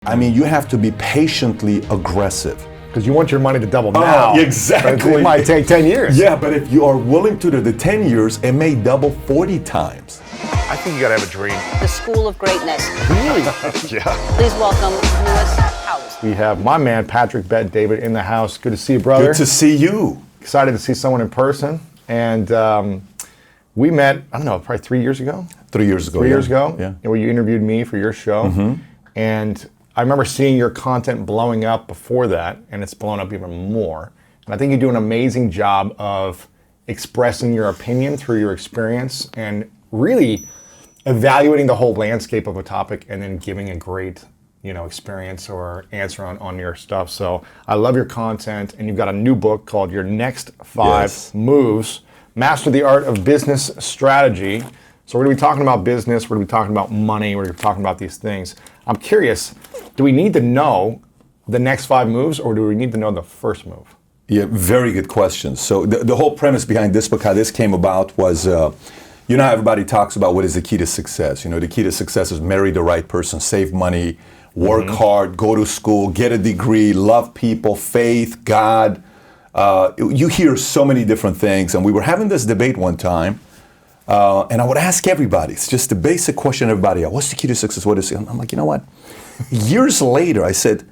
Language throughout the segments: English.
I mean, you have to be patiently aggressive. Because you want your money to double now. Exactly. It might take 10 years. Yeah, but if you are willing to do the 10 years, it may double 40 times. I think you gotta have a dream. The School of Greatness. Really? Yeah. Please welcome Lewis House. We have my man, Patrick Bet David, in the house. Good to see you, brother. Good to see you. Excited to see someone in person. And we met, I don't know, probably 3 years ago? 3 years ago. 3 years ago? Yeah. Where you interviewed me for your show. Mm-hmm. And I remember seeing your content blowing up before that, and it's blown up even more. And I think you do an amazing job of expressing your opinion through your experience and really evaluating the whole landscape of a topic and then giving a great, experience or answer on your stuff. So I love your content, and you've got a new book called Your Next 5 Moves, Master the Art of Business Strategy. So we're going to be talking about business, we're going to be talking about money, we're going to be talking about these things. I'm curious, do we need to know the next 5 moves, or do we need to know the first move? Yeah, very good question. So the whole premise behind this book, how this came about was, how everybody talks about what is the key to success. The key to success is marry the right person, save money, work hard, go to school, get a degree, love people, faith, God. You hear so many different things. And we were having this debate one time. And I would ask everybody, it's just the basic question everybody asks, what's the key to success? What is it? I'm like, you know what? Years later, I said,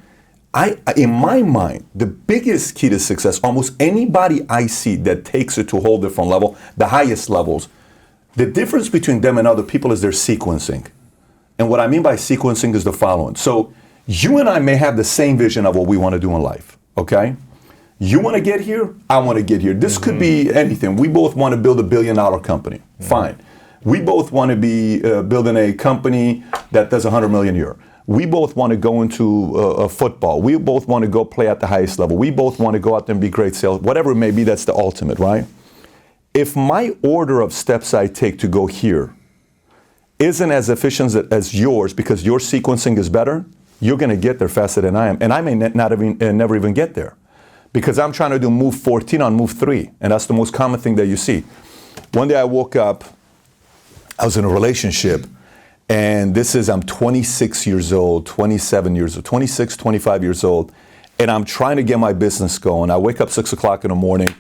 in my mind, the biggest key to success, almost anybody I see that takes it to a whole different level, the highest levels, the difference between them and other people is their sequencing. And what I mean by sequencing is the following. So you and I may have the same vision of what we want to do in life, okay? You want to get here, I want to get here. This could be anything. We both want to build $1 billion company. Fine. We both want to be building a company that does $100 million a year. We both want to go into football. We both want to go play at the highest level. We both want to go out there and be great sales. Whatever it may be, that's the ultimate, right? If my order of steps I take to go here isn't as efficient as yours because your sequencing is better, you're going to get there faster than I am. And I may never even get there. Because I'm trying to do move 14 on move 3, and that's the most common thing that you see. One day I woke up, I was in a relationship, and I'm 26 years old, 27 years old, 26, 25 years old, and I'm trying to get my business going. I wake up 6 o'clock in the morning,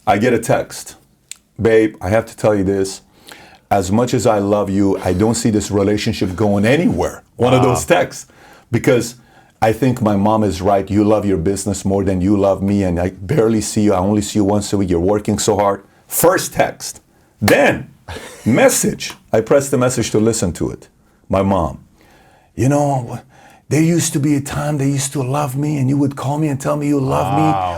I get a text. Babe, I have to tell you this. As much as I love you, I don't see this relationship going anywhere. Wow. One of those texts. Because I think my mom is right. You love your business more than you love me, and I barely see you. I only see you once a week. You're working so hard. First text. Then, message. I pressed the message to listen to it. My mom. There used to be a time they used to love me, and you would call me and tell me you love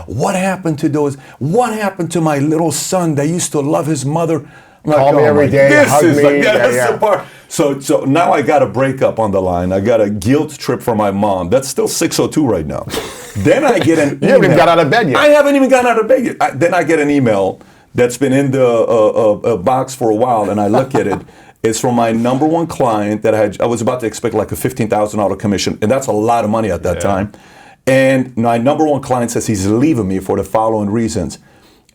me. What happened to those? What happened to my little son that used to love his mother? Call me every day, hug me. That's the part. So now I got a breakup on the line. I got a guilt trip from my mom. That's still 6:02 right now. Then I get an email. You haven't even got out of bed yet. I haven't even gotten out of bed yet. Then I get an email that's been in the box for a while, and I look at it. It's from my number one client that I was about to expect like a $15,000 commission, and that's a lot of money at that time. And my number one client says he's leaving me for the following reasons.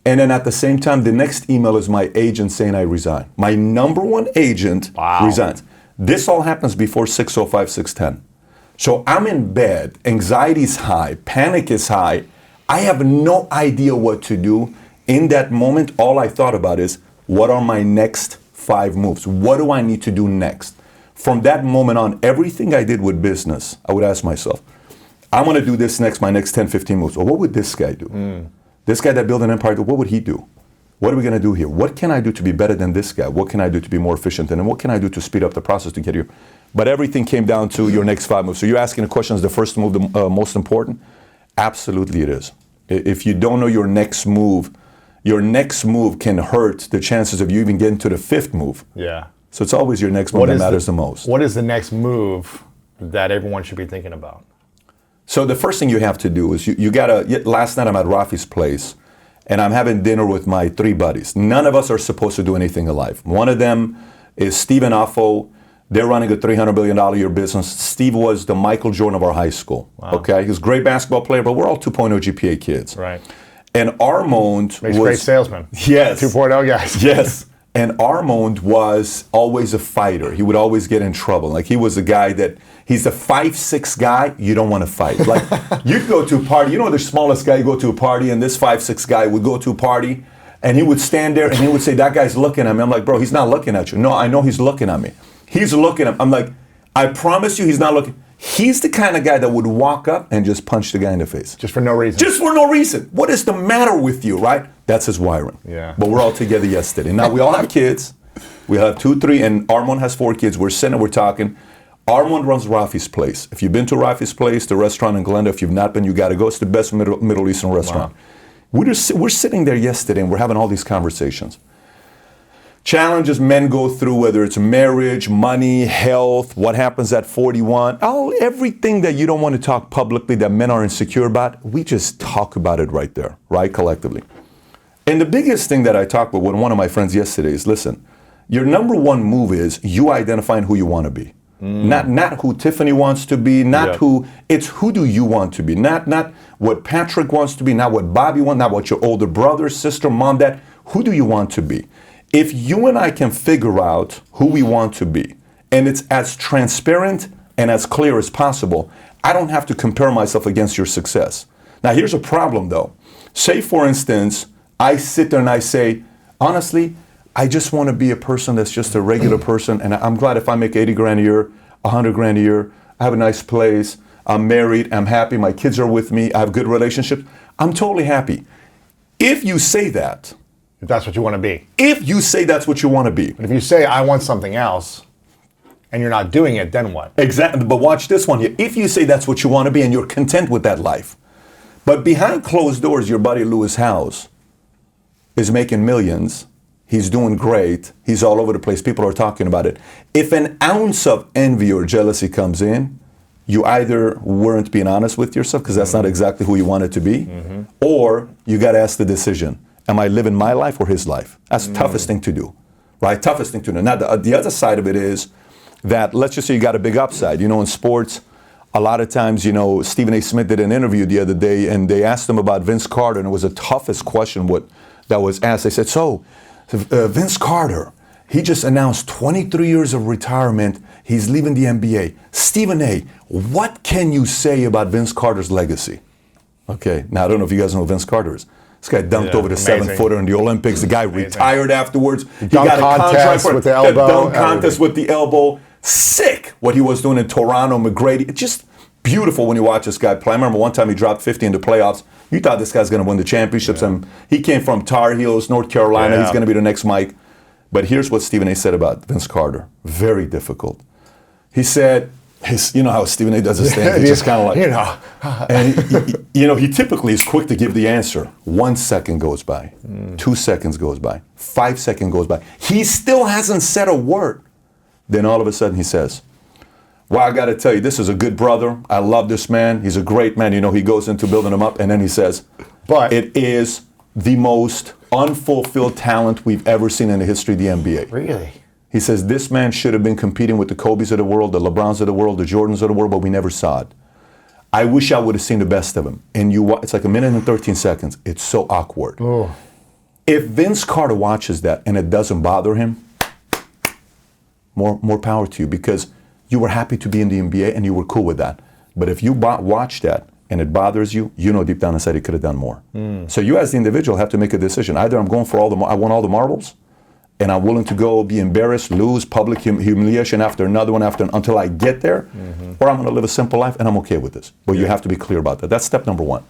And then at the same time, the next email is my agent saying I resign. My number one agent resigns. This all happens before 6:05, 6:10. So I'm in bed, anxiety is high, panic is high. I have no idea what to do. In that moment, all I thought about is, what are my next 5 moves? What do I need to do next? From that moment on, everything I did with business, I would ask myself, I'm going to do this next, my next 10, 15 moves. Or what would this guy do? This guy that built an empire, what would he do? What are we going to do here? What can I do to be better than this guy? What can I do to be more efficient? And what can I do to speed up the process to get here? But everything came down to your next 5 moves. So you're asking the question, is the first move the most important? Absolutely it is. If you don't know your next move can hurt the chances of you even getting to the 5th move. Yeah. So it's always your next move that matters the most. What is the next move that everyone should be thinking about? So the first thing you have to do is you gotta, last night I'm at Rafi's place and I'm having dinner with my 3 buddies. None of us are supposed to do anything in life. One of them is Steve and Affo. They're running a $300 billion a year business. Steve was the Michael Jordan of our high school. Wow. Okay, he's a great basketball player, but we're all 2.0 GPA kids. Right. And Armand makes great salesmen. Yes. 2.0 guys. Yes. And Armand was always a fighter. He would always get in trouble. Like, he was a guy that, he's a 5'6" guy you don't want to fight. Like, you'd go to a party, you know, the smallest guy, you go to a party, and this 5'6" guy would go to a party, and he would stand there, and he would say, that guy's looking at me. I'm like, bro, he's not looking at you. No, I know he's looking at me. He's looking at me. I'm like, I promise you he's not looking. He's the kind of guy that would walk up and just punch the guy in the face. Just for no reason. Just for no reason. What is the matter with you, right? That's his wiring. Yeah. But we're all together yesterday. Now, we all have kids. We have 2, 3, and Armand has 4 kids. We're sitting and we're talking. Armand runs Rafi's Place. If you've been to Rafi's Place, the restaurant in Glendale, if you've not been, you got to go. It's the best Middle Eastern restaurant. Wow. We're sitting there yesterday, and we're having all these conversations. Challenges men go through, whether it's marriage, money, health, what happens at 41, everything that you don't want to talk publicly that men are insecure about, we just talk about it right there, right, collectively. And the biggest thing that I talked with one of my friends yesterday is, listen, your number one move is you identifying who you want to be. Not who Tiffany wants to be, it's who do you want to be. Not what Patrick wants to be, not what Bobby wants, not what your older brother, sister, mom, dad, who do you want to be? If you and I can figure out who we want to be, and it's as transparent and as clear as possible, I don't have to compare myself against your success. Now, here's a problem, though. Say, for instance, I sit there and I say, honestly, I just want to be a person that's just a regular person, and I'm glad if I make 80 grand a year, 100 grand a year, I have a nice place, I'm married, I'm happy, my kids are with me, I have good relationships, I'm totally happy. If you say that, if that's what you want to be. If you say that's what you want to be. But if you say, I want something else, and you're not doing it, then what? Exactly. But watch this one here. If you say that's what you want to be and you're content with that life, but behind closed doors, your buddy Lewis Howes is making millions. He's doing great. He's all over the place. People are talking about it. If an ounce of envy or jealousy comes in, you either weren't being honest with yourself because that's not exactly who you want it to be, or you got to ask the decision. Am I living my life or his life? That's the toughest thing to do, right? Toughest thing to do. Now, the other side of it is that, let's just say you got a big upside. You know, in sports, a lot of times, you know, Stephen A. Smith did an interview the other day, and they asked him about Vince Carter, and it was the toughest question that was asked. They said, so, Vince Carter, he just announced 23 years of retirement. He's leaving the NBA. Stephen A., what can you say about Vince Carter's legacy? Okay, now I don't know if you guys know who Vince Carter is. This guy dunked over the 7-footer in the Olympics. The guy retired afterwards. He got a contract with the elbow. Dunk contest with the elbow. Sick what he was doing in Toronto, McGrady. It's just beautiful when you watch this guy play. I remember one time he dropped 50 in the playoffs. You thought this guy's going to win the championships. And he came from Tar Heels, North Carolina. He's going to be the next Mike. But here's what Stephen A. said about Vince Carter. Very difficult. He said, you know how Stephen A. does his thing. He's just kind of like, you know. And he typically is quick to give the answer. 1 second goes by, 2 seconds goes by, 5 seconds goes by. He still hasn't said a word. Then all of a sudden he says, well, I got to tell you, this is a good brother. I love this man. He's a great man. You know, he goes into building him up, and then he says, but it is the most unfulfilled talent we've ever seen in the history of the NBA. Really? He says, this man should have been competing with the Kobes of the world, the LeBrons of the world, the Jordans of the world, but we never saw it. I wish I would have seen the best of him. And it's like 1 minute and 13 seconds. It's so awkward. Oh. If Vince Carter watches that and it doesn't bother him, more power to you, because you were happy to be in the NBA and you were cool with that. But if you watch that and it bothers you, you know deep down inside he could have done more. So you as the individual have to make a decision. Either I'm going for I want all the marbles, and I'm willing to go be embarrassed, lose, public humiliation after another one until I get there, or I'm going to live a simple life and I'm okay with this. But you have to be clear about that. That's step number 1.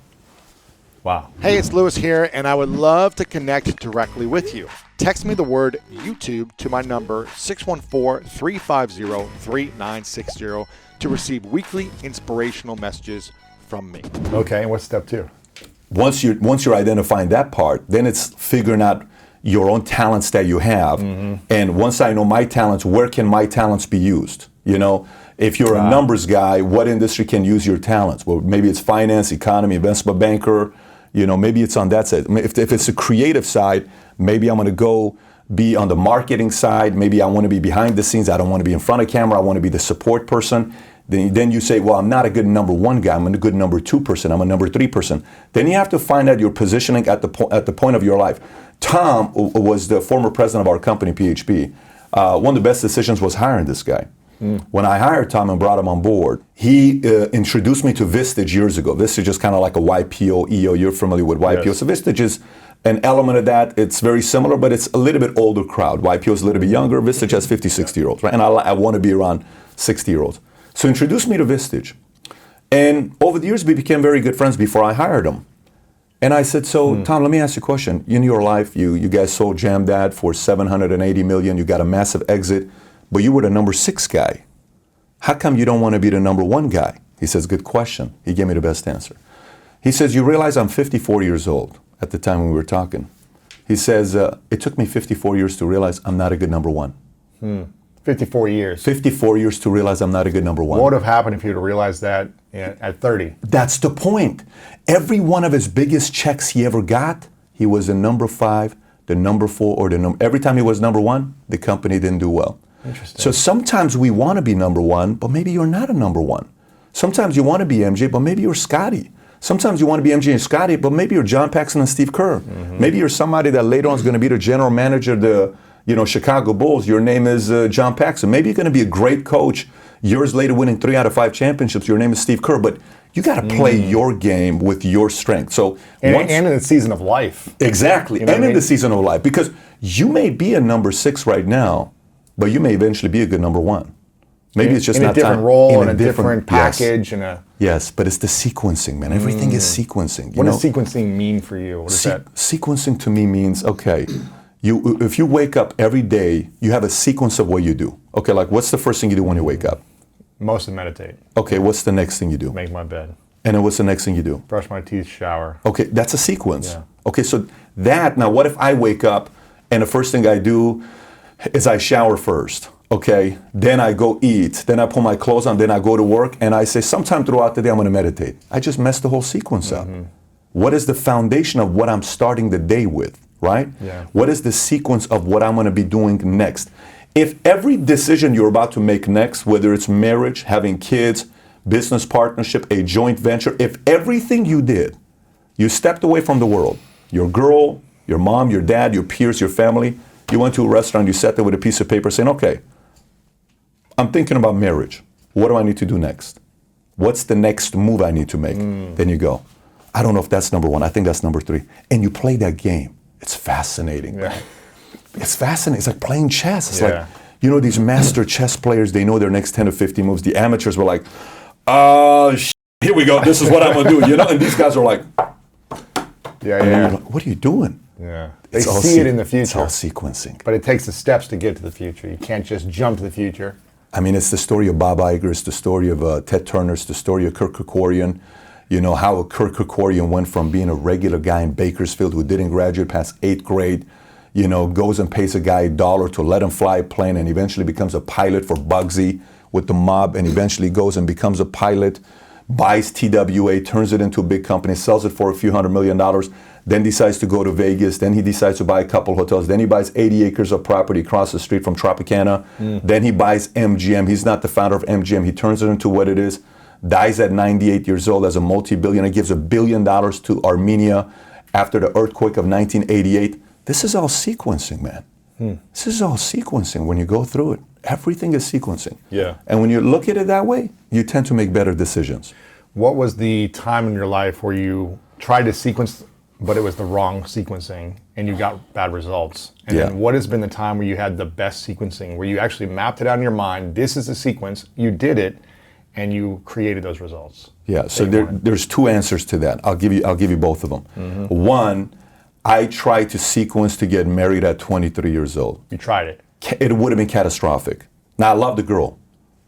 Wow. Hey, it's Lewis here, and I would love to connect directly with you. Text me the word YouTube to my number 614-350-3960 to receive weekly inspirational messages from me. Okay, and what's step 2? Once you're identifying that part, then it's figuring out your own talents that you have. And once I know my talents, where can my talents be used? You know, if you're a numbers guy, what industry can use your talents? Well, maybe it's finance, economy, investment banker. You know, maybe it's on that side. If it's a creative side, maybe I'm going to go be on the marketing side. Maybe I want to be behind the scenes. I don't want to be in front of camera. I want to be the support person. Then you say, well, I'm not a good number one guy. I'm a good number two person. I'm a number three person. Then you have to find out your positioning at the point of your life. Tom was the former president of our company, PHP. One of the best decisions was hiring this guy. When I hired Tom and brought him on board, he introduced me to Vistage years ago. Vistage is kind of like a YPO, EO. You're familiar with YPO. Yes. So Vistage is an element of that. It's very similar, but it's a little bit older crowd. YPO is a little bit younger. Vistage has 50, 60-year-olds, right? And I want to be around 60-year-olds. So introduced me to Vistage. And over the years, we became very good friends before I hired him. And I said, so Tom, let me ask you a question. In your life, you guys sold JamDad for $780 million. You got a massive exit. But you were the number 6 guy. How come you don't want to be the number 1 guy? He says, good question. He gave me the best answer. He says, you realize I'm 54 years old at the time when we were talking. He says, it took me 54 years to realize I'm not a good number 1. 54 years. 54 years to realize I'm not a good number 1. What would have happened if you'd have realized that at 30? That's the point. Every one of his biggest checks he ever got, he was the number 5, the number 4, or the number. Every time he was number 1, the company didn't do well. Interesting. So sometimes we want to be number 1, but maybe you're not a number 1. Sometimes you want to be MJ, but maybe you're Scotty. Sometimes you want to be MJ and Scotty, but maybe you're John Paxson and Steve Kerr. Maybe you're somebody that later on is going to be the general manager of the Chicago Bulls. Your name is John Paxson. Maybe you're going to be a great coach. Years later, winning 3 out of 5 championships. Your name is Steve Kerr, but you got to play your game with your strength. So and in the season of life. Exactly, You know and what I in mean? the season of life, because you may be a number 6 right now, but you may eventually be a good number 1. Maybe it's just in not a different time. role, In in a different yes. package, and a. Yes, but it's the sequencing, man. Everything is sequencing. What does sequencing mean for you? What is that? Sequencing to me means, okay, if you wake up every day, you have a sequence of what you do. Okay, like what's the first thing you do when you wake up? Mostly meditate. Okay, what's the next thing you do? Make my bed. And then what's the next thing you do? Brush my teeth, shower. Okay, that's a sequence. Yeah. Okay, so now what if I wake up and the first thing I do is I shower first? Okay, then I go eat, then I put my clothes on, then I go to work, and I say sometime throughout the day I'm going to meditate. I just messed the whole sequence up. What is the foundation of what I'm starting the day with, right? Yeah. What is the sequence of what I'm going to be doing next? If every decision you're about to make next, whether it's marriage, having kids, business partnership, a joint venture, if everything you did, you stepped away from the world, your girl, your mom, your dad, your peers, your family, you went to a restaurant, you sat there with a piece of paper saying, okay, I'm thinking about marriage. What do I need to do next? What's the next move I need to make? Then you go, I don't know if that's number 1. I think that's number 3. And you play that game. It's fascinating. Yeah. It's fascinating. It's like playing chess. It's Yeah. like, these master chess players, they know their next 10 to 15 moves. The amateurs were like, here we go. This is what I'm going to do. And these guys are like, Yeah, and yeah. you're like, what are you doing? Yeah. They It's all see it in the It's all future. sequencing. But it takes the steps to get to the future. You can't just jump to the future. I mean, it's the story of Bob Iger, it's the story of Ted Turner, it's the story of Kirk Kerkorian. How Kirk Kerkorian went from being a regular guy in Bakersfield who didn't graduate past 8th grade, goes and pays a guy $1 to let him fly a plane and eventually becomes a pilot for Bugsy with the mob and eventually goes and becomes a pilot, buys TWA, turns it into a big company, sells it for a few $100 million, then decides to go to Vegas, then he decides to buy a couple hotels, then he buys 80 acres of property across the street from Tropicana, then he buys MGM. He's not the founder of MGM. He turns it into what it is, dies at 98 years old as a multi-billionaire, gives $1 billion to Armenia after the earthquake of 1988. This is all sequencing, man. This is all sequencing when you go through it. Everything is sequencing. Yeah. And when you look at it that way, you tend to make better decisions. What was the time in your life where you tried to sequence, but it was the wrong sequencing and you got bad results? And Yeah. then what has been the time where you had the best sequencing, where you actually mapped it out in your mind, this is the sequence, you did it, and you created those results? Yeah, so there's 2 answers to that. I'll give you both of them. One, I tried to sequence to get married at 23 years old. You tried it. It would have been catastrophic. Now, I love the girl.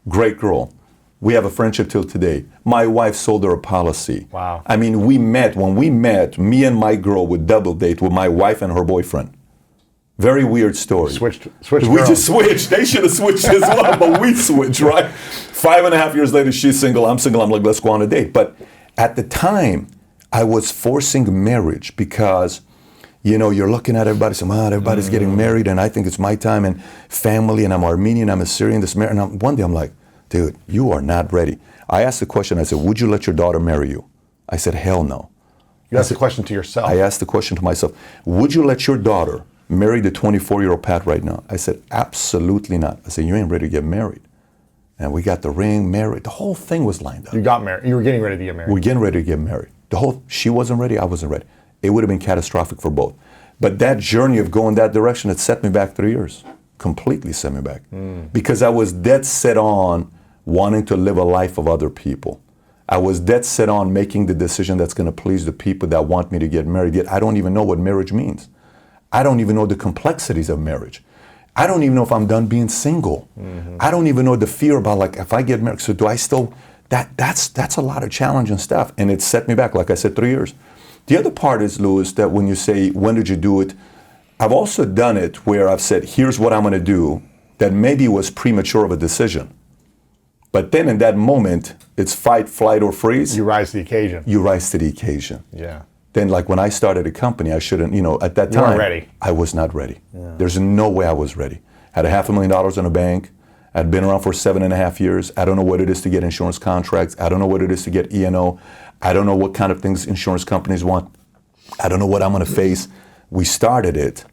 Great girl. We have a friendship till today. My wife sold her a policy. Wow. I mean, when we met, me and my girl would double date with my wife and her boyfriend. Very weird story. Switched We girls. just switched. They should have switched as well, but we switched, right? 5.5 years later, she's single, I'm single. I'm like, let's go on a date. But at the time, I was forcing marriage because, you're looking at everybody saying, everybody's getting married, and I think it's my time, and family, and I'm Armenian, I'm Assyrian, and one day I'm like, dude, you are not ready. I asked the question, I said, would you let your daughter marry you? I said, hell no. You asked the question to yourself. I asked the question to myself, would you let your daughter marry the 24-year-old Pat right now? I said, absolutely not. I said, you ain't ready to get married. And we got the ring, married. The whole thing was lined up. You got married. You were getting ready to get married. We're getting ready to get married. She wasn't ready, I wasn't ready. It would have been catastrophic for both. But that journey of going that direction, it set me back 3 years. Completely set me back. Because I was dead set on wanting to live a life of other people. I was dead set on making the decision that's going to please the people that want me to get married. Yet I don't even know what marriage means. I don't even know the complexities of marriage. I don't even know if I'm done being single. I don't even know the fear about, like, if I get married, so do I still, that's a lot of challenging stuff. And it set me back, like I said, 3 years. The other part is, Louis, that when you say, when did you do it? I've also done it where I've said, here's what I'm going to do, that maybe was premature of a decision. But then in that moment, it's fight, flight, or freeze. You rise to the occasion. You rise to the occasion. Yeah. Then, like when I started a company, I shouldn't, at that You weren't time, ready. I was not ready. Yeah. There's no way I was ready. Had $500,000 in a bank. I'd been around for 7.5 years. I don't know what it is to get insurance contracts. I don't know what it is to get E&O. I don't know what kind of things insurance companies want. I don't know what I'm going to face. We started it,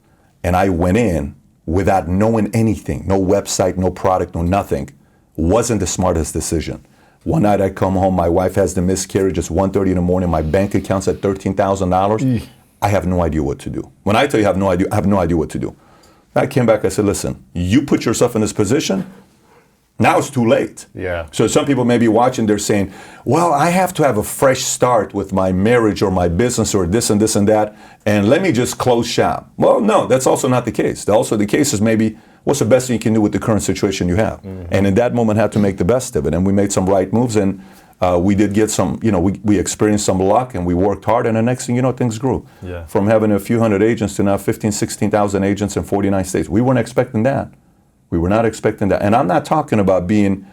and I went in without knowing anything. No website, no product, no nothing. Wasn't the smartest decision. One night I come home, my wife has the miscarriage, it's 1:30 in the morning, my bank account's at $13,000. I have no idea what to do. When I tell you I have no idea what to do. I came back, I said, listen, you put yourself in this position, now it's too late. Yeah. So some people may be watching, they're saying, well, I have to have a fresh start with my marriage or my business or this and this and that, and let me just close shop. Well, no, that's also not the case. Also the case is maybe, what's the best thing you can do with the current situation you have? And in that moment, had to make the best of it. And we made some right moves, and we did get some, we experienced some luck, and we worked hard, and the next thing you know, things grew. Yeah. From From having a few hundred agents to now 15, 16,000 agents in 49 states. We weren't expecting that. We were not expecting that. And I'm not talking about being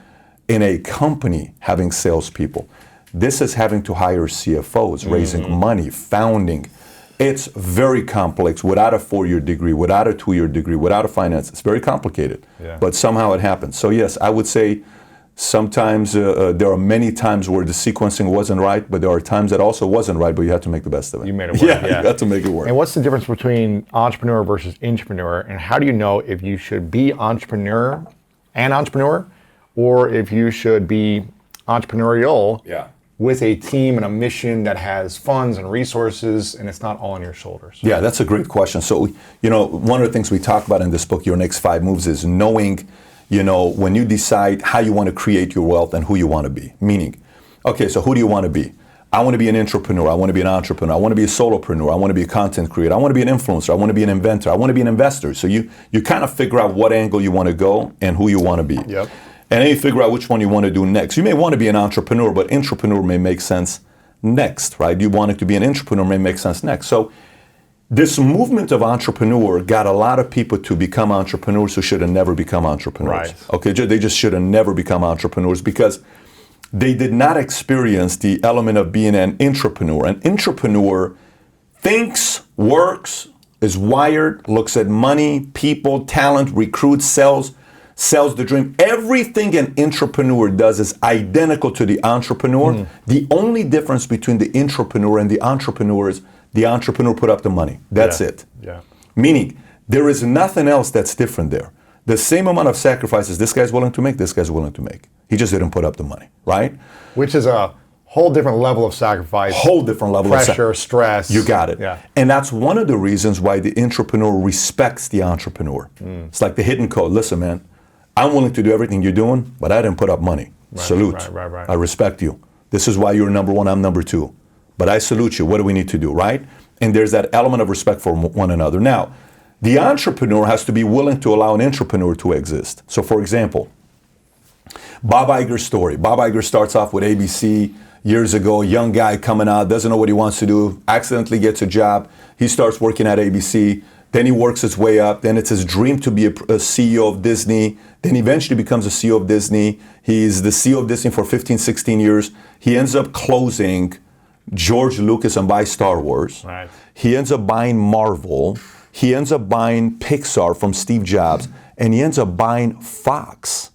in a company having salespeople. This is having to hire CFOs, raising money, founding. It's very complex without a 4-year degree, without a 2-year degree, without a finance. It's very complicated, but somehow it happens. So yes, I would say sometimes there are many times where the sequencing wasn't right, but there are times that also wasn't right, but you had to make the best of it. You made it work. Yeah, you had to make it work. And what's the difference between entrepreneur versus intrapreneur, and how do you know if you should be entrepreneur, or if you should be entrepreneurial with a team and a mission that has funds and resources, and it's not all on your shoulders? Yeah, that's a great question. So, one of the things we talk about in this book, Your Next 5 Moves, is knowing, when you decide how you want to create your wealth and who you want to be. Meaning, okay, so who do you want to be? I want to be an intrapreneur. I want to be an entrepreneur. I want to be a solopreneur. I want to be a content creator. I want to be an influencer. I want to be an inventor. I want to be an investor. So you kind of figure out what angle you want to go and who you want to be. Yep. And then you figure out which one you want to do next. You may want to be an entrepreneur, but intrapreneur may make sense next, right? You want it to be an intrapreneur may make sense next. So this movement of entrepreneur got a lot of people to become entrepreneurs who should have never become entrepreneurs. Right. Okay, they just should have never become entrepreneurs because they did not experience the element of being an intrapreneur. An intrapreneur thinks, works, is wired, looks at money, people, talent, recruits, sells the dream. Everything an intrapreneur does is identical to the entrepreneur. The only difference between the intrapreneur and the entrepreneur is the entrepreneur put up the money. That's it. Yeah. Meaning, there is nothing else that's different there. The same amount of sacrifices this guy's willing to make, this guy's willing to make. He just didn't put up the money, right? Which is a whole different level of sacrifice. Whole different level of pressure, stress. You got it. Yeah. And that's one of the reasons why the intrapreneur respects the entrepreneur. It's like the hidden code. Listen, man, I'm willing to do everything you're doing, but I didn't put up money. Salute. Right. I respect you. This is why you're number one, I'm number two. But I salute you. What do we need to do, right? And there's that element of respect for one another. Now, the entrepreneur has to be willing to allow an intrapreneur to exist. So, for example, Bob Iger's story. Bob Iger starts off with ABC years ago, young guy coming out, doesn't know what he wants to do, accidentally gets a job. He starts working at ABC. Then he works his way up. Then it's his dream to be a CEO of Disney. Then eventually becomes a CEO of Disney. He's the CEO of Disney for 15, 16 years. He ends up closing George Lucas and buys Star Wars. Right. He ends up buying Marvel. He ends up buying Pixar from Steve Jobs. And he ends up buying Fox.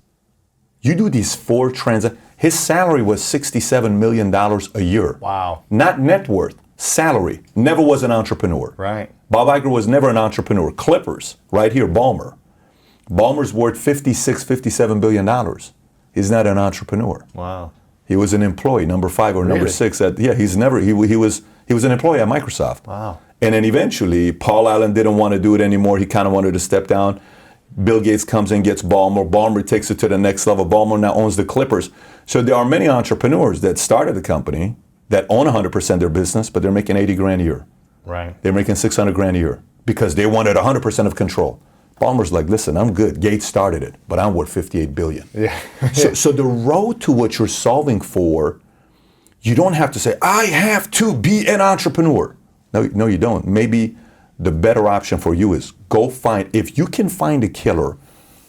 You do these 4 transactions. His salary was $67 million a year. Wow. Not net worth, salary. Never was an entrepreneur. Right. Bob Iger was never an entrepreneur. Clippers, right here, Ballmer. Ballmer's worth $57 billion. He's not an entrepreneur. Wow. He was an employee, number 5 or number Really? 6. He was an employee at Microsoft. Wow. And then eventually, Paul Allen didn't want to do it anymore. He kind of wanted to step down. Bill Gates comes in, gets Ballmer. Ballmer takes it to the next level. Ballmer now owns the Clippers. So there are many entrepreneurs that started the company that own 100% of their business, but they're making 80 grand a year. Right. They're making 600 grand a year because they wanted 100% of control. Ballmer's like, listen, I'm good. Gates started it, but I'm worth 58 billion. Yeah. so the road to what you're solving for, you don't have to say, I have to be an entrepreneur. No, you don't. Maybe the better option for you is if you can find a killer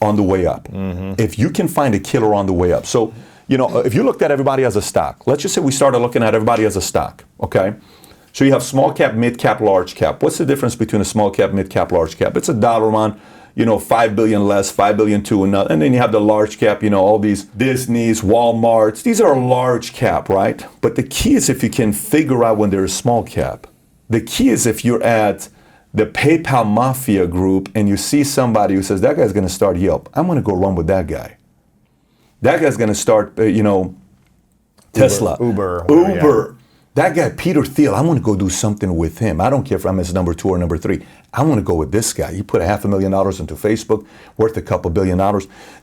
on the way up. If you can find a killer on the way up. So, if you looked at everybody as a stock, let's just say we started looking at everybody as a stock, okay? So you have small cap, mid cap, large cap. What's the difference between a small cap, mid cap, large cap? It's a dollar amount, 5 billion less, 5 billion to another. And then you have the large cap, all these Disneys, Walmarts. These are large cap, right? But the key is if you can figure out when they're a small cap. The key is if you're at the PayPal Mafia group and you see somebody who says, that guy's going to start Yelp. I'm going to go run with that guy. That guy's going to start, Tesla. Uber. Yeah. That guy, Peter Thiel, I want to go do something with him. I don't care if I'm his number 2 or number 3. I want to go with this guy. He put $500,000 into Facebook, worth a couple $2 billion.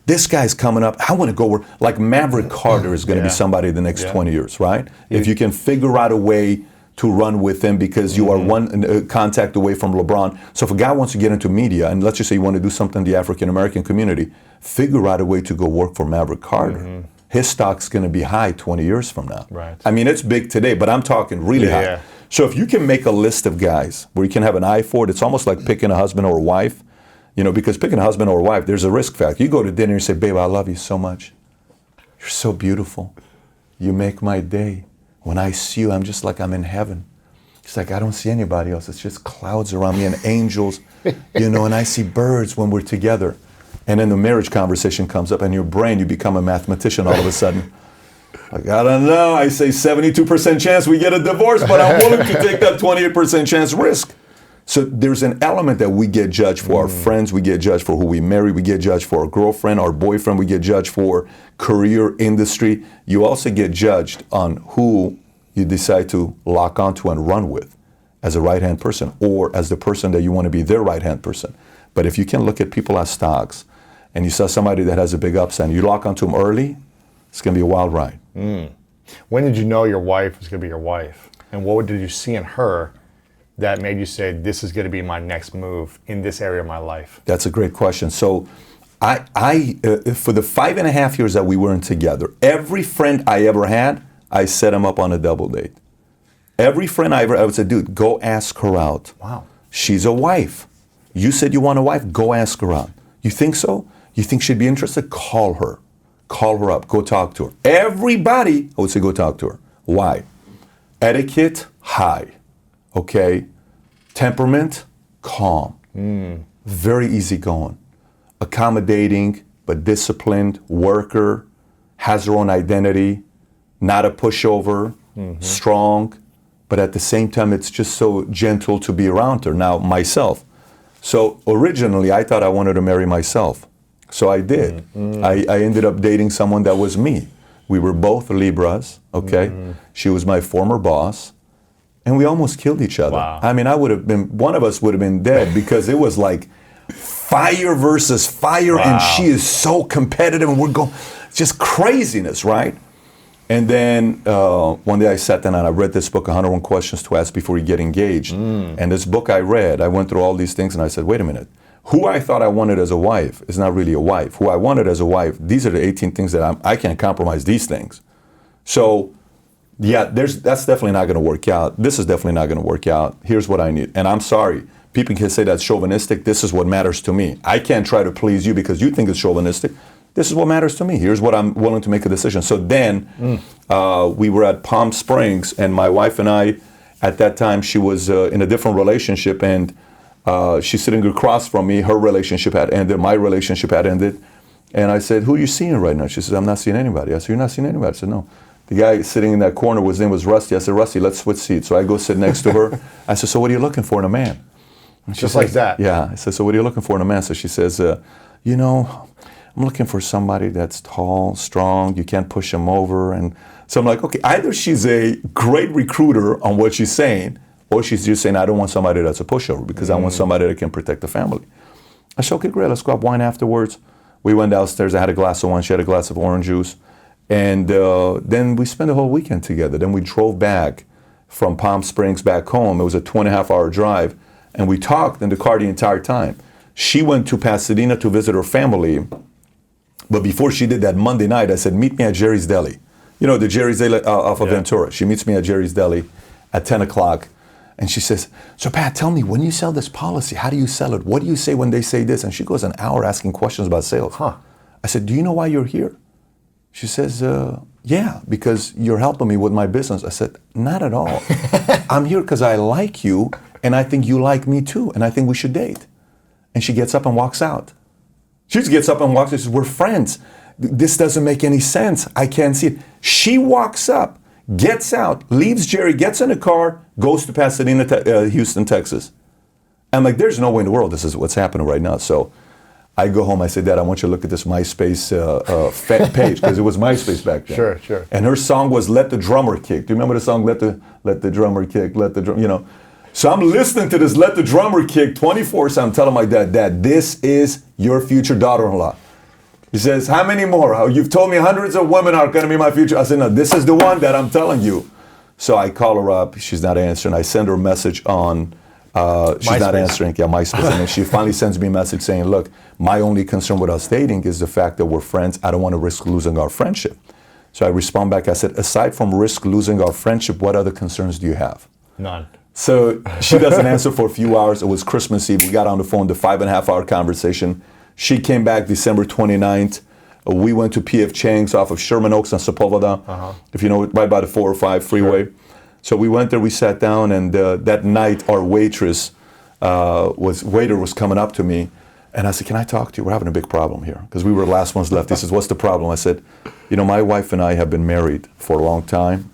This guy's coming up. I want to go where, like Maverick Carter is going to be somebody the next 20 years, right? If you can figure out a way to run with him because you are one contact away from LeBron. So if a guy wants to get into media, and let's just say you want to do something in the African-American community, figure out a way to go work for Maverick Carter. His stock's going to be high 20 years from now. Right. I mean, it's big today, but I'm talking really high. Yeah. So if you can make a list of guys where you can have an eye for it, it's almost like picking a husband or a wife, because picking a husband or a wife, there's a risk factor. You go to dinner and you say, babe, I love you so much. You're so beautiful. You make my day. When I see you, I'm just like I'm in heaven. It's like I don't see anybody else. It's just clouds around me and angels, and I see birds when we're together. And then the marriage conversation comes up, and your brain, you become a mathematician all of a sudden. Like, I don't know. I say 72% chance we get a divorce, but I'm willing to take that 28% chance risk. So there's an element that we get judged for our friends, we get judged for who we marry, we get judged for our girlfriend, our boyfriend, we get judged for career, industry. You also get judged on who you decide to lock onto and run with as a right-hand person or as the person that you want to be their right-hand person. But if you can look at people as stocks and you saw somebody that has a big upside and you lock onto them early, it's going to be a wild ride. When did you know your wife was going to be your wife? And what did you see in her that made you say, this is going to be my next move in this area of my life? That's a great question. So I for the 5.5 years that we weren't together, every friend I ever had, I set him up on a double date. Every friend I would say, dude, go ask her out. Wow. She's a wife. You said you want a wife, go ask her out. You think so? You think she'd be interested? Call her. Call her up. Go talk to her. Everybody, I would say go talk to her. Why? Etiquette, high. Okay? Temperament, calm. Very easygoing. Accommodating, but disciplined, worker, has her own identity, not a pushover, strong, but at the same time, it's just so gentle to be around her. Now, myself. So originally, I thought I wanted to marry myself. So I did. I ended up dating someone that was me. We were both Libras, okay? She was my former boss, and we almost killed each other. Wow. I mean, one of us would have been dead because it was like fire versus fire, and she is so competitive, and we're going, just craziness, right? And then one day I sat down and I read this book, 101 Questions to Ask Before You Get Engaged. And this book I read, I went through all these things and I said, wait a minute. Who I thought I wanted as a wife is not really a wife. Who I wanted as a wife, these are the 18 things that I can't compromise these things. So, yeah, that's definitely not going to work out. This is definitely not going to work out. Here's what I need. And I'm sorry. People can say that's chauvinistic. This is what matters to me. I can't try to please you because you think it's chauvinistic. This is what matters to me. Here's what I'm willing to make a decision. So then we were at Palm Springs, and my wife and I, at that time, she was in a different relationship, and she's sitting across from me. Her relationship had ended. My relationship had ended. And I said, who are you seeing right now? She said, I'm not seeing anybody. I said, you're not seeing anybody? I said, no. The guy sitting in that corner, his name was Rusty. I said, Rusty, let's switch seats. So I go sit next to her. I said, so what are you looking for in a man? And Just like that. Yeah. I said, so what are you looking for in a man? So she says, you know, I'm looking for somebody that's tall, strong, you can't push him over. And so I'm like, okay, either she's a great recruiter on what she's saying, or she's just saying, I don't want somebody that's a pushover because I want somebody that can protect the family. I said, okay, great, let's go have wine afterwards. We went downstairs, I had a glass of wine, she had a glass of orange juice. And then we spent the whole weekend together. Then we drove back from Palm Springs back home. It was a 2.5-hour drive. And we talked in the car the entire time. She went to Pasadena to visit her family. But before she did that Monday night, I said, meet me at Jerry's Deli. You know, the Jerry's Deli off of Ventura. She meets me at Jerry's Deli at 10 o'clock. And she says, so Pat, tell me, when you sell this policy, how do you sell it? What do you say when they say this? And she goes an hour asking questions about sales. I said, do you know why you're here? She says, yeah, because you're helping me with my business. I said, not at all. I'm here because I like you, and I think you like me too, and I think we should date. And she gets up and walks out. She just gets up and walks out. She says, we're friends. This doesn't make any sense. I can't see it. She walks up, gets out, leaves Jerry, gets in a car, goes to Pasadena, Houston, Texas. I'm like, there's no way in the world this is what's happening right now. So I go home, I say, Dad, I want you to look at this MySpace page, because it was MySpace back then. Sure. And her song was Let the Drummer Kick. Do you remember the song, Let the Drummer Kick, Let the Drum, you know? So I'm listening to this Let the Drummer Kick 24/7. I'm telling my dad, this is your future daughter-in-law. He says, how many more? You've told me hundreds of women are going to be my future. I said, no, this is the one that I'm telling you. So I call her up. She's not answering. I send her a message on, she's not answering. Yeah, MySpace. And then she finally sends me a message saying, look, my only concern with us dating is the fact that we're friends. I don't want to risk losing our friendship. So I respond back. I said, aside from risk losing our friendship, what other concerns do you have? None. So she doesn't answer for a few hours. It was Christmas Eve. We got on the phone, the 5.5-hour conversation. She came back December 29th. We went to P.F. Chang's off of Sherman Oaks and Sepulveda, if you know, right by the 405 freeway. Sure. So we went there, we sat down, and that night our waiter was coming up to me, and I said, can I talk to you? We're having a big problem here, because we were the last ones left. He says, what's the problem? I said, you know, my wife and I have been married for a long time.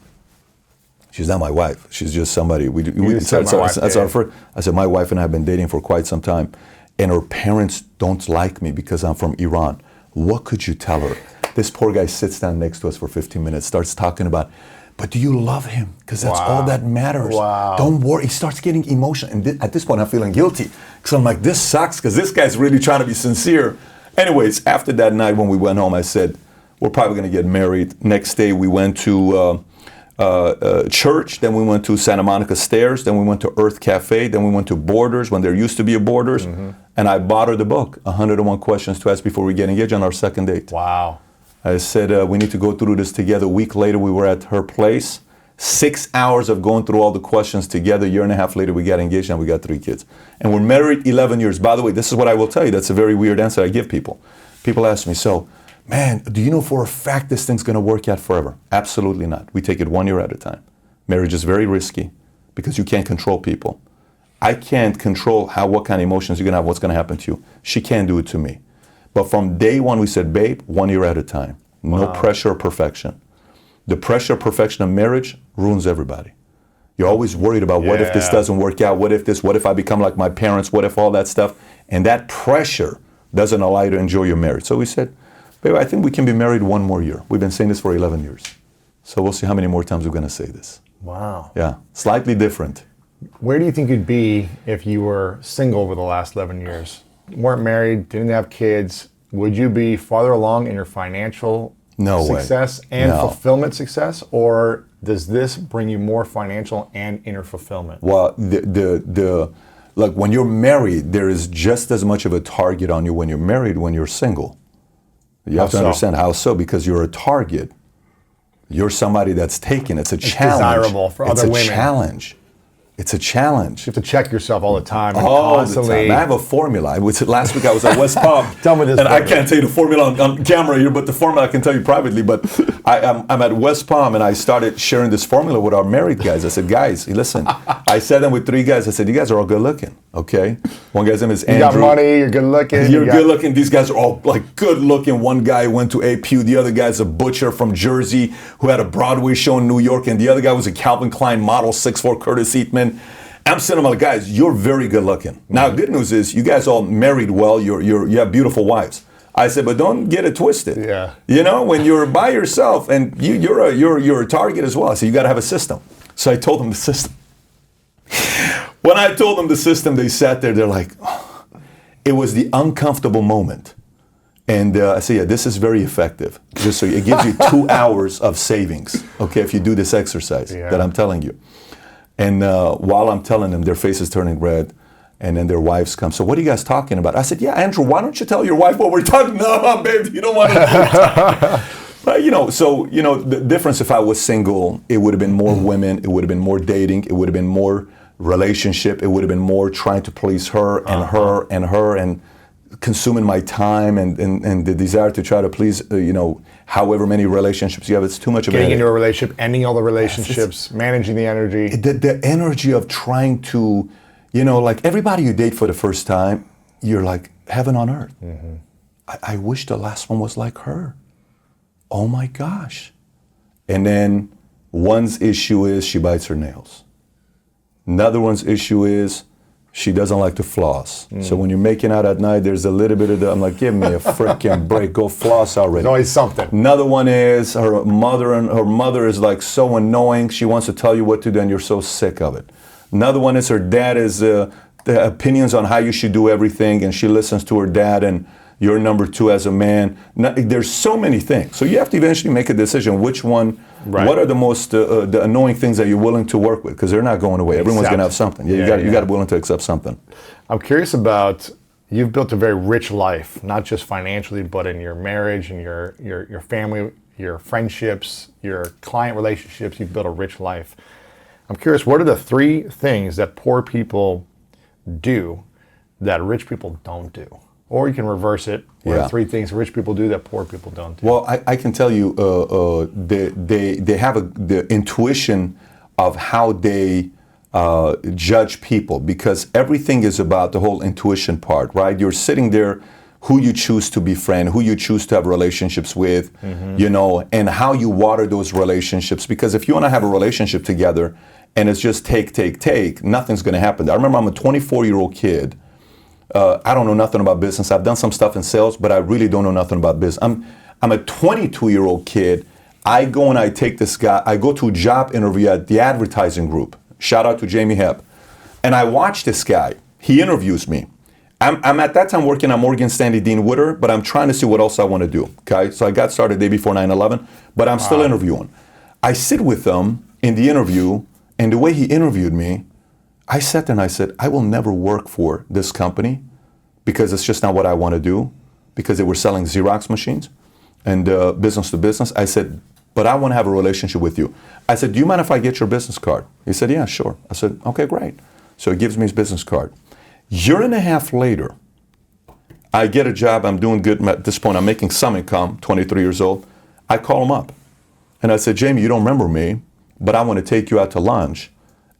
She's not my wife. She's just somebody. That's our first. I said, my wife and I have been dating for quite some time, and her parents don't like me because I'm from Iran. What could you tell her? This poor guy sits down next to us for 15 minutes, starts talking about, but do you love him? Because that's all that matters. Wow. Don't worry. He starts getting emotional. And at this point, I'm feeling guilty. Because I'm like, this sucks, because this guy's really trying to be sincere. Anyways, after that night when we went home, I said, we're probably going to get married. Next day, we went to church, then we went to Santa Monica Stairs, then we went to Earth Cafe, then we went to Borders when there used to be a Borders, and I bought her the book, 101 Questions to Ask Before We Get Engaged, on our second date. Wow. I said, we need to go through this together. A week later, we were at her place. 6 hours of going through all the questions together. A year and a half later, we got engaged and we got 3 kids. And we're married 11 years. By the way, this is what I will tell you. That's a very weird answer I give people. People ask me, so, man, do you know for a fact this thing's going to work out forever? Absolutely not. We take it 1 year at a time. Marriage is very risky because you can't control people. I can't control what kind of emotions you're going to have, what's going to happen to you. She can't do it to me. But from day one, we said, babe, 1 year at a time. No pressure or perfection. The pressure or perfection of marriage ruins everybody. You're always worried about what if this doesn't work out, what if I become like my parents, what if all that stuff. And that pressure doesn't allow you to enjoy your marriage. So we said, babe, I think we can be married 1 more year. We've been saying this for 11 years. So we'll see how many more times we're going to say this. Wow. Yeah, slightly different. Where do you think you'd be if you were single over the last 11 years? Weren't married, didn't have kids. Would you be farther along in your financial success and fulfillment success? Or does this bring you more financial and inner fulfillment? Well, like when you're married, there is just as much of a target on you when you're married when you're single. You have to understand how so, because you're a target. You're somebody that's taken. It's a challenge. Desirable for other women. It's a challenge. It's a challenge. You have to check yourself all the time. And All constantly. the time. I have a formula. Last week I was at West Palm. Tell me this and I formula. can't tell you the formula on camera here, but the formula I can tell you privately. But I'm at West Palm, and I started sharing this formula with our married guys. I said, guys, listen. I said them with 3 guys. I said, you guys are all good looking, okay? One guy's name is You Andrew. got money, you're good looking. You're good looking. These guys are all like good looking. One guy went to APU. The other guy's a butcher from Jersey who had a Broadway show in New York. And the other guy was a Calvin Klein model, 6'4" Curtis Eatman. I'm sitting there like, guys, you're very good looking. Now, good news is you guys all married well. You have beautiful wives. I said, but don't get it twisted. Yeah. You know, when you're by yourself and you're a target as well. So you got to have a system. So I told them the system. When I told them the system, they sat there. They're like, oh. It was the uncomfortable moment. And I said, yeah, this is very effective. Just so it gives you 2 hours of savings, okay, if you do this exercise that I'm telling you. And while I'm telling them, their face is turning red, and then their wives come. So what are you guys talking about? I said, yeah, Andrew, why don't you tell your wife what we're talking about? No, babe, you don't want to. But, the difference if I was single, it would have been more women, it would have been more dating, it would have been more relationship, it would have been more trying to please her and her and her and consuming my time and the desire to try to please, however many relationships you have. It's too much of Getting into a relationship, ending all the relationships, managing the energy. The energy of trying to, like everybody you date for the first time, you're like heaven on earth. Mm-hmm. I wish the last one was like her. Oh my gosh. And then one's issue is she bites her nails. Another one's issue is she doesn't like to floss. So when you're making out at night, there's a little bit of I'm like, give me a freaking break. Go floss already. There's always something. Another one is her mother is like so annoying. She wants to tell you what to do and you're so sick of it. Another one is her dad is the opinions on how you should do everything, and she listens to her dad, and you're number 2 as a man. There's so many things. So you have to eventually make a decision which one, what are the most the annoying things that you're willing to work with, because they're not going away. Everyone's going to have something. You got to be willing to accept something. I'm curious about, you've built a very rich life, not just financially, but in your marriage and your family, your friendships, your client relationships. You've built a rich life. I'm curious, what are the 3 things that poor people do that rich people don't do? Or you can reverse it. What are 3 things rich people do that poor people don't do? Well, I can tell you, they have the intuition of how they judge people, because everything is about the whole intuition part, right? You're sitting there, who you choose to befriend, who you choose to have relationships with, and how you water those relationships. Because if you want to have a relationship together and it's just take, nothing's going to happen. I remember I'm a 24-year-old kid. I don't know nothing about business. I've done some stuff in sales, but I really don't know nothing about business. I'm a 22-year-old kid. I go and I take this guy. I go to a job interview at the advertising group. Shout out to Jamie Hepp. And I watch this guy. He interviews me. I'm at that time working at Morgan Stanley Dean Witter, but I'm trying to see what else I want to do. Okay, so I got started the day before 9/11, but I'm still interviewing. I sit with him in the interview, and the way he interviewed me, I sat there and I said, I will never work for this company because it's just not what I want to do, because they were selling Xerox machines and business to business. I said, but I want to have a relationship with you. I said, do you mind if I get your business card? He said, yeah, sure. I said, okay, great. So he gives me his business card. Year and a half later, I get a job. I'm doing good. At this point, I'm making some income, 23 years old. I call him up. And I said, Jamie, you don't remember me, but I want to take you out to lunch,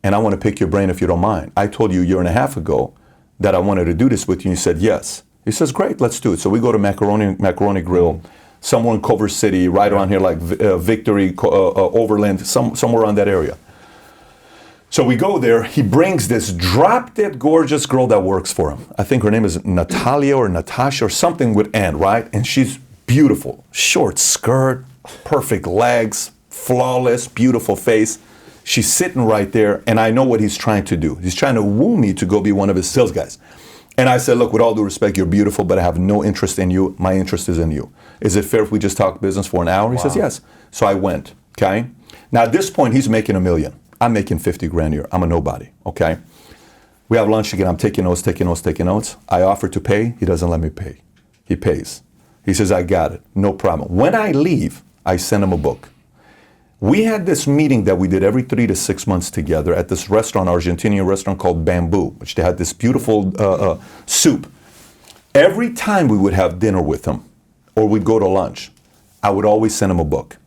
and I want to pick your brain if you don't mind. I told you a year and a half ago that I wanted to do this with you, and you said yes. He says, great, let's do it. So we go to Macaroni Grill, somewhere in Culver City, right around here, like Victory, Overland, somewhere around that area. So we go there. He brings this drop-dead gorgeous girl that works for him. I think her name is Natalia or Natasha or something with N, right? And she's beautiful. Short skirt, perfect legs, flawless, beautiful face. She's sitting right there, and I know what he's trying to do. He's trying to woo me to go be one of his sales guys. And I said, look, with all due respect, you're beautiful, but I have no interest in you. My interest is in you. Is it fair if we just talk business for an hour? He says, yes. So I went, okay? Now, at this point, he's making $1 million. I'm making 50 grand a year. I'm a nobody, okay? We have lunch again. I'm taking notes. I offer to pay. He doesn't let me pay. He pays. He says, I got it. No problem. When I leave, I send him a book. We had this meeting that we did every 3 to 6 months together at this restaurant, Argentinian restaurant called Bamboo, which they had this beautiful soup. Every time we would have dinner with him or we'd go to lunch, I would always send him a book.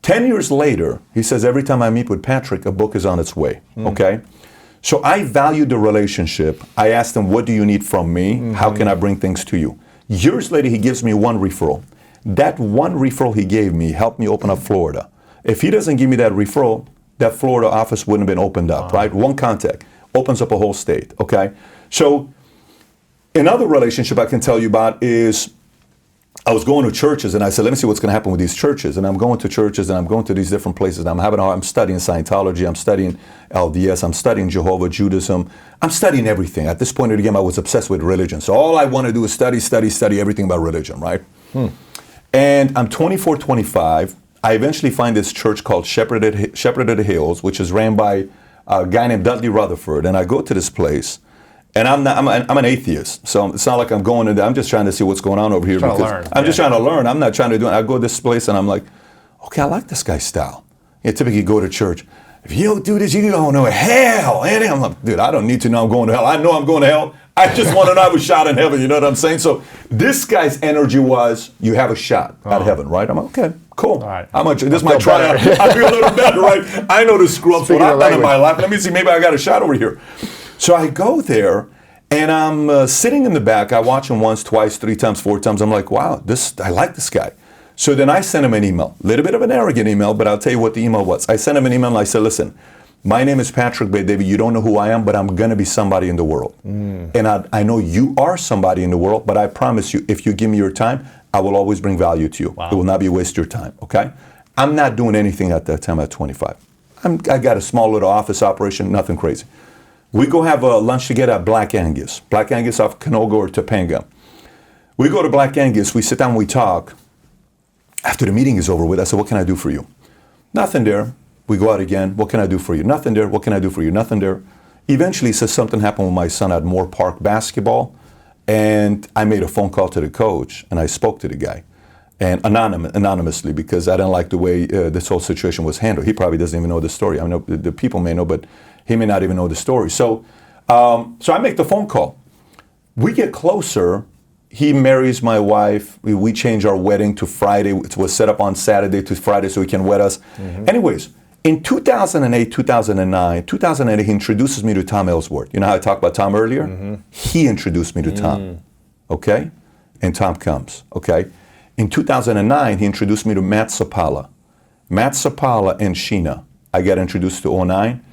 10 years later, he says, every time I meet with Patrick, a book is on its way, okay? So I valued the relationship. I asked him, what do you need from me? How can I bring things to you? Years later, he gives me one referral. That one referral he gave me helped me open up Florida. If he doesn't give me that referral, that Florida office wouldn't have been opened up, right? One contact opens up a whole state, okay? So another relationship I can tell you about is I was going to churches and I said, let me see what's going to happen with these churches. And I'm going to churches and I'm going to these different places. And I'm studying Scientology. I'm studying LDS. I'm studying Jehovah, Judaism. I'm studying everything. At this point in the game, I was obsessed with religion. So all I want to do is study everything about religion, right? And I'm 24, 25. I eventually find this church called Shepherd of the Hills, which is ran by a guy named Dudley Rutherford. And I go to this place. And I'm an atheist, so it's not like I'm going in there. I'm just trying to see what's going on over here. I'm just trying to learn. I'm not trying to do it. I go to this place and I'm like, okay, I like this guy's style. You typically go to church. If you don't do this, you don't know hell. And I'm like, dude, I don't need to know I'm going to hell. I know I'm going to hell. I just want to know I have a shot in heaven. You know what I'm saying? So this guy's energy was, you have a shot at heaven, right? I'm like, okay, cool. All right. This is my tryout. I feel a little better, right? I know the screw ups what I've done in my life. Let me see, maybe I got a shot over here. So I go there, and I'm sitting in the back. I watch him once, twice, 3 times, 4 times. I'm like, wow, I like this guy. So then I sent him an email, a little bit of an arrogant email, but I'll tell you what the email was. I sent him an email and I said, listen, my name is Patrick David. You don't know who I am, but I'm going to be somebody in the world. And I know you are somebody in the world, but I promise you, if you give me your time, I will always bring value to you. Wow. It will not be a waste of your time, okay? I'm not doing anything at that time at 25. I got a small little office operation, nothing crazy. We go have a lunch together at Black Angus off Canoga or Topanga. We go to Black Angus, we sit down, we talk. After the meeting is over with, I said, what can I do for you? Nothing there. We go out again, what can I do for you? Nothing there, what can I do for you? Nothing there. Eventually, he says something happened with my son at Moore Park basketball, and I made a phone call to the coach, and I spoke to the guy, and anonymously, because I didn't like the way this whole situation was handled. He probably doesn't even know the story. I know the people may know, but he may not even know the story. So I make the phone call. We get closer. He marries my wife. We change our wedding to Friday. It was set up on Saturday to Friday so he can wed us. Anyways, in 2008, 2009, he introduces me to Tom Ellsworth. You know how I talked about Tom earlier? He introduced me to Tom, okay? And Tom comes, okay? In 2009, he introduced me to Matt Sapala. Matt Sapala and Sheena, I got introduced to 09.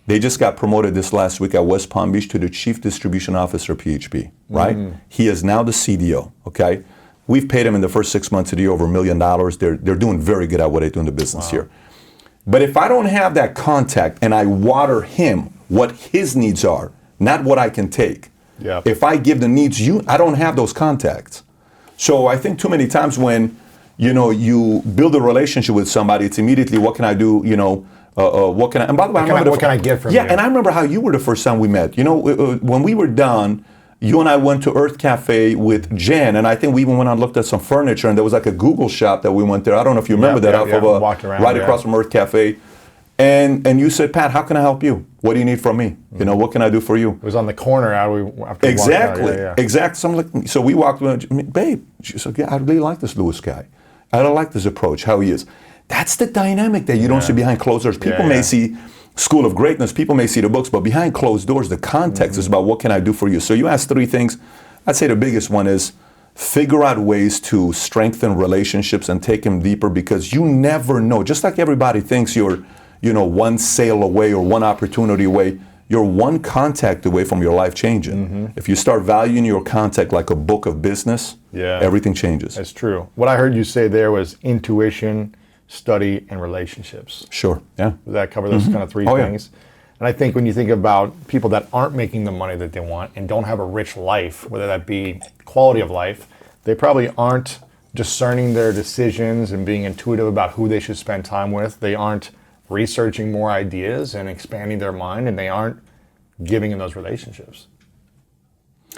They just got promoted this last week at West Palm Beach to the Chief Distribution Officer, PHP, right? He is now the CDO, okay? We've paid him in the first 6 months of the year over $1 million. They're doing very good at what they do in the business here. But if I don't have that contact and I water him what his needs are, not what I can take. If I give the needs I don't have those contacts. So I think too many times when, you build a relationship with somebody, it's immediately, what can I do, what can I, and by the way, what can I get from you? Yeah, and I remember how you were the first time we met. When we were done, you and I went to Earth Cafe with Jen, and I think we even went out and looked at some furniture, and there was like a Google shop that we went there. I don't know if you remember that, walked around, right across from Earth Cafe. And you said, Pat, how can I help you? What do you need from me? What can I do for you? It was on the corner after exactly. Out. Exactly. So we walked around, babe, she said, yeah, I really like this Lewis guy. I don't like this approach, how he is. That's the dynamic that you don't see behind closed doors. People may see School of Greatness, people may see the books, but behind closed doors, the context is about what can I do for you. So you asked 3 things. I'd say the biggest one is figure out ways to strengthen relationships and take them deeper, because you never know. Just like everybody thinks you're, one sale away or one opportunity away, you're one contact away from your life changing. If you start valuing your contact like a book of business, everything changes. That's true. What I heard you say there was intuition, study, and relationships. Sure, yeah. Does that cover those kind of 3 things? And I think when you think about people that aren't making the money that they want and don't have a rich life, whether that be quality of life, they probably aren't discerning their decisions and being intuitive about who they should spend time with. They aren't researching more ideas and expanding their mind, and they aren't giving in those relationships.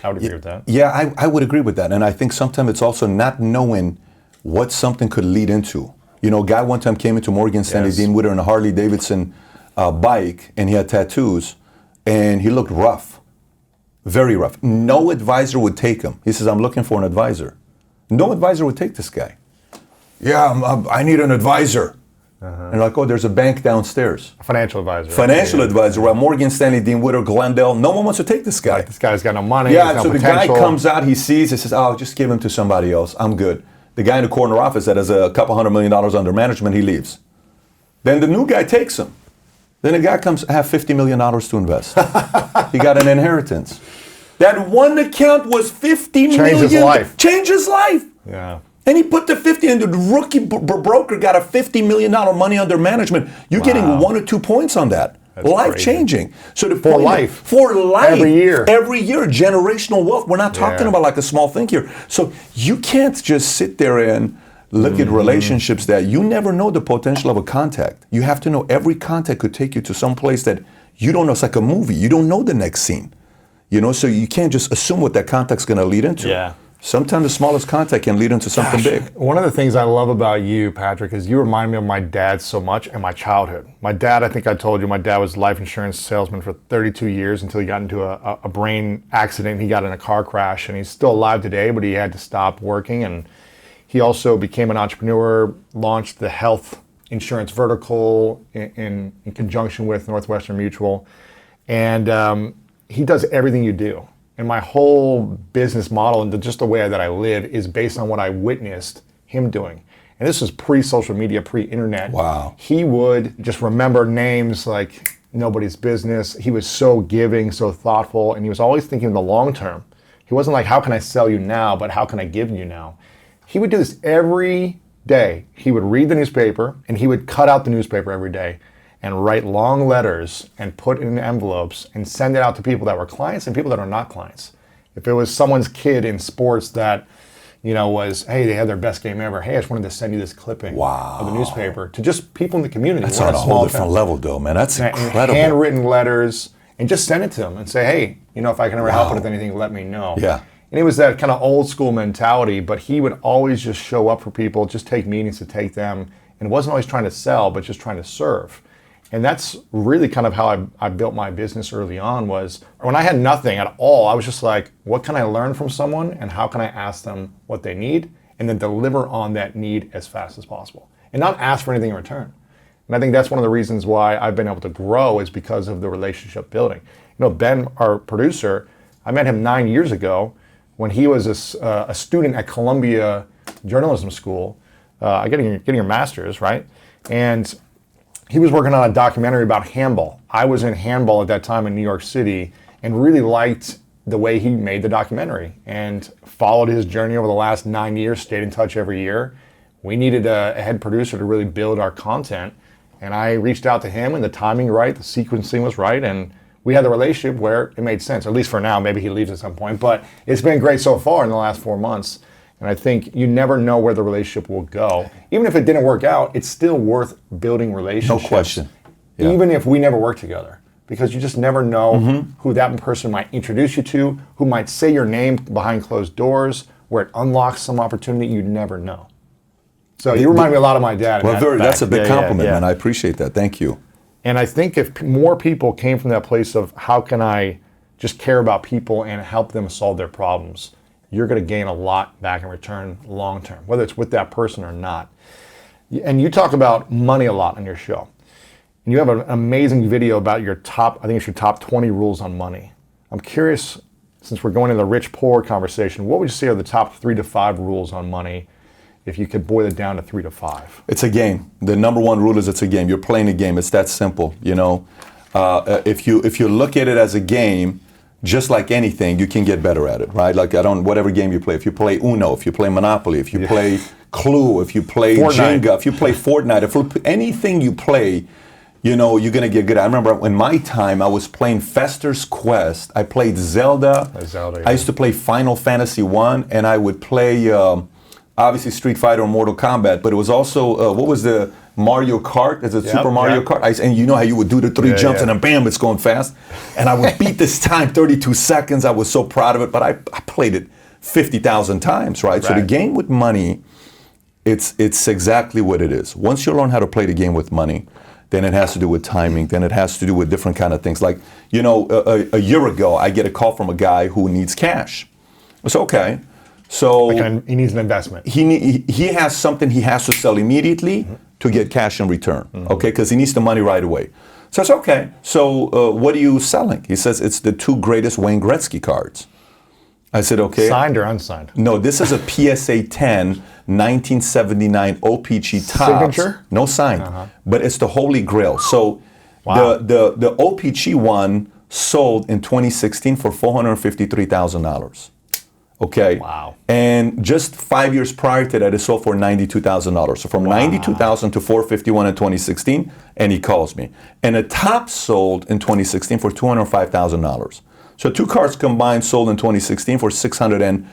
I would agree with that. Yeah, I would agree with that. And I think sometimes it's also not knowing what something could lead into. You know, a guy one time came into Morgan Stanley, Yes. Dean Witter, on a Harley Davidson bike, and he had tattoos, and he looked rough, very rough. No advisor would take him. He says, I'm looking for an advisor. No advisor would take this guy. Yeah, I need an advisor. And like, oh, there's a bank downstairs. A financial advisor. Financial advisor, right? Morgan Stanley, Dean Witter, Glendale. No one wants to take this guy. Like, this guy's got no money. Yeah, no so potential. the guy comes out, he sees, he says, oh, just give him to somebody else. I'm good. The guy in the corner office that has a couple $100 million under management, he leaves. Then the new guy takes him. Then the guy comes, I have $50 million to invest. He got an inheritance. That one account was $50 million. Changed his life. Changed his life. Yeah. And he put the 50, and the rookie broker got a $50 million money under management. You're getting 1 or 2 points on that. That's Life-changing. So the For point life. For life. Every year. Every year. Generational wealth. We're not talking Yeah. about like a small thing here. So you can't just sit there and look at relationships that you never know the potential of a contact. You have to know every contact could take you to some place that you don't know. It's like a movie. You don't know the next scene. You know, so you can't just assume what that contact's going to lead into. Yeah. Sometimes the smallest contact can lead into something big. One of the things I love about you, Patrick, is you remind me of my dad so much and my childhood. My dad, I think I told you, my dad was a life insurance salesman for 32 years until he got into a brain accident. He got in a car crash, and he's still alive today, but he had to stop working. And he also became an entrepreneur, launched the health insurance vertical in conjunction with Northwestern Mutual. And he does everything you do. And my whole business model and just the way that I live is based on what I witnessed him doing. And this was pre-social media, pre-internet. Wow. He would just remember names like nobody's business. He was so giving, so thoughtful, and he was always thinking in the long term. He wasn't like, how can I sell you now, but how can I give you now? He would do this every day. He would read the newspaper, and he would cut out the newspaper every day and write long letters and put in envelopes and send it out to people that were clients and people that are not clients. If it was someone's kid in sports that, you know, was, hey, they had their best game ever. Hey, I just wanted to send you this clipping of the newspaper, to just people in the community. That's We're on a whole small different town. level, though, man. That's incredible. Handwritten letters, and just send it to them and say, hey, you know, if I can ever help with anything, let me know. Yeah. And it was that kind of old school mentality, but he would always just show up for people, just take meetings to take them, and wasn't always trying to sell, but just trying to serve. And that's really kind of how I built my business early on. Was when I had nothing at all, I was just like, what can I learn from someone, and how can I ask them what they need, and then deliver on that need as fast as possible, and not ask for anything in return. And I think that's one of the reasons why I've been able to grow, is because of the relationship building. You know, Ben, our producer, I met him 9 years ago when he was a student at Columbia Journalism School, getting your master's, right? And he was working on a documentary about handball. I was in handball at that time in New York City and really liked the way he made the documentary and followed his journey over the last 9 years, stayed in touch every year. We needed a head producer to really build our content. And I reached out to him, and the timing right, the sequencing was right, and we had the relationship where it made sense, at least for now. Maybe he leaves at some point, but it's been great so far in the last 4 months. And I think you never know where the relationship will go. Even if it didn't work out, it's still worth building relationships. No question. Yeah. Even if we never work together. Because you just never know who that person might introduce you to, who might say your name behind closed doors, where it unlocks some opportunity you never know. So you remind me a lot of my dad. Well, that's a big compliment, yeah. man. I appreciate that. Thank you. And I think if more people came from that place of how can I just care about people and help them solve their problems, you're going to gain a lot back in return long term, whether it's with that person or not. And you talk about money a lot on your show. And you have an amazing video about your top 20 rules on money. I'm curious, since we're going into the rich-poor conversation, what would you say are the top 3 to 5 rules on money, if you could boil it down to 3 to 5? It's a game. The number one rule is it's a game. You're playing a game. It's that simple, you know. If you look at it as a game, just like anything, you can get better at it, right? Like whatever game you play. If you play Uno, if you play Monopoly, if you play Clue, if you play Fortnite. Jenga, if you play Fortnite, anything you play, you know, you're going to get good. I remember in my time, I was playing Fester's Quest. I played Zelda. I used to play Final Fantasy 1, and I would play, obviously, Street Fighter or Mortal Kombat, but it was also, what was the Mario Kart? Is it Super Mario Kart? And you know how you would do the 3 jumps and then bam, it's going fast. And I would beat this time, 32 seconds. I was so proud of it, but I played it 50,000 times, right? So the game with money It's exactly what it is. Once you learn how to play the game with money, then it has to do with timing, then it has to do with different kind of things. Like, a year ago, I get a call from a guy who needs cash. It's okay. So he needs an investment. he has something he has to sell immediately to get cash in return, okay? Because he needs the money right away. So I said, okay, so what are you selling? He says, it's the 2 greatest Wayne Gretzky cards. I said, okay. Signed or unsigned? No, this is a PSA 10 1979 OPG Topps. Signature? No signed, but it's the Holy Grail. So Wow. the OPG one sold in 2016 for $453,000. Okay. Wow. And just 5 years prior to that, it sold for $92,000. So from $92,000 to $451 in 2016, and he calls me. And a top sold in 2016 for $205,000. So 2 cards combined sold in 2016 for 600 and,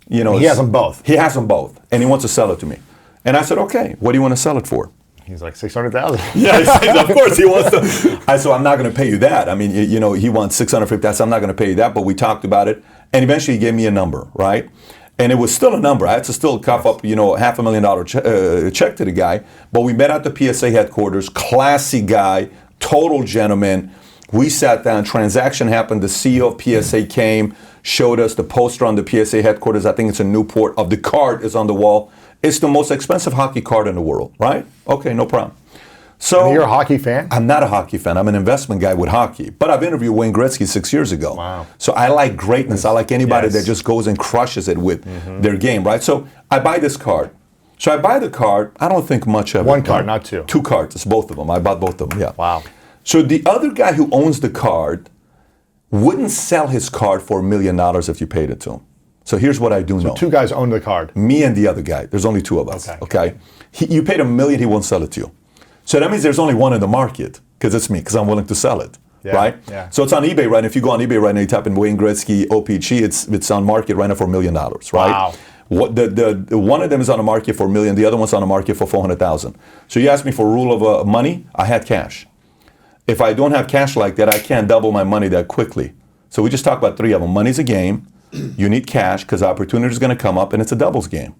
He has them both. He has them both, and he wants to sell it to me. And I said, okay, what do you want to sell it for? He's like 600,000. Yeah, of course he wants to. I said, I'm not going to pay you that. I mean, he wants 650. I said, I'm not going to pay you that, but we talked about it. And eventually he gave me a number, right? And it was still a number. I had to still cough up, $500,000 check to the guy. But we met at the PSA headquarters, classy guy, total gentleman. We sat down, transaction happened. The CEO of PSA came, showed us the poster on the PSA headquarters. I think it's in Newport. Of the card is on the wall. It's the most expensive hockey card in the world, right? Okay, no problem. So And you're a hockey fan? I'm not a hockey fan. I'm an investment guy with hockey. But I've interviewed Wayne Gretzky 6 years ago. Wow. So I like greatness. I like anybody Yes. that just goes and crushes it with their game, right? So I buy this card. So I buy the card. I don't think much of it. 1 card, not 2. 2 cards. It's both of them. I bought both of them, yeah. Wow. So the other guy who owns the card wouldn't sell his card for $1 million if you paid it to him. So here's what I do know. 2 guys own the card. Me and the other guy. There's only 2 of us. Okay. Okay. You paid $1 million, he won't sell it to you. So that means there's only one in the market, because it's me, because I'm willing to sell it. Yeah, right? yeah. So it's on eBay right now. If you go on eBay right now, you type in Wayne Gretzky OPG, it's on market right now for $1 million, right? Wow. What the one of them is on the market for $1 million, the other one's on the market for $400,000. So you asked me for a rule of money, I had cash. If I don't have cash like that, I can't double my money that quickly. So we just talked about 3 of them. Money's a game. You need cash because opportunity is going to come up, and it's a doubles game.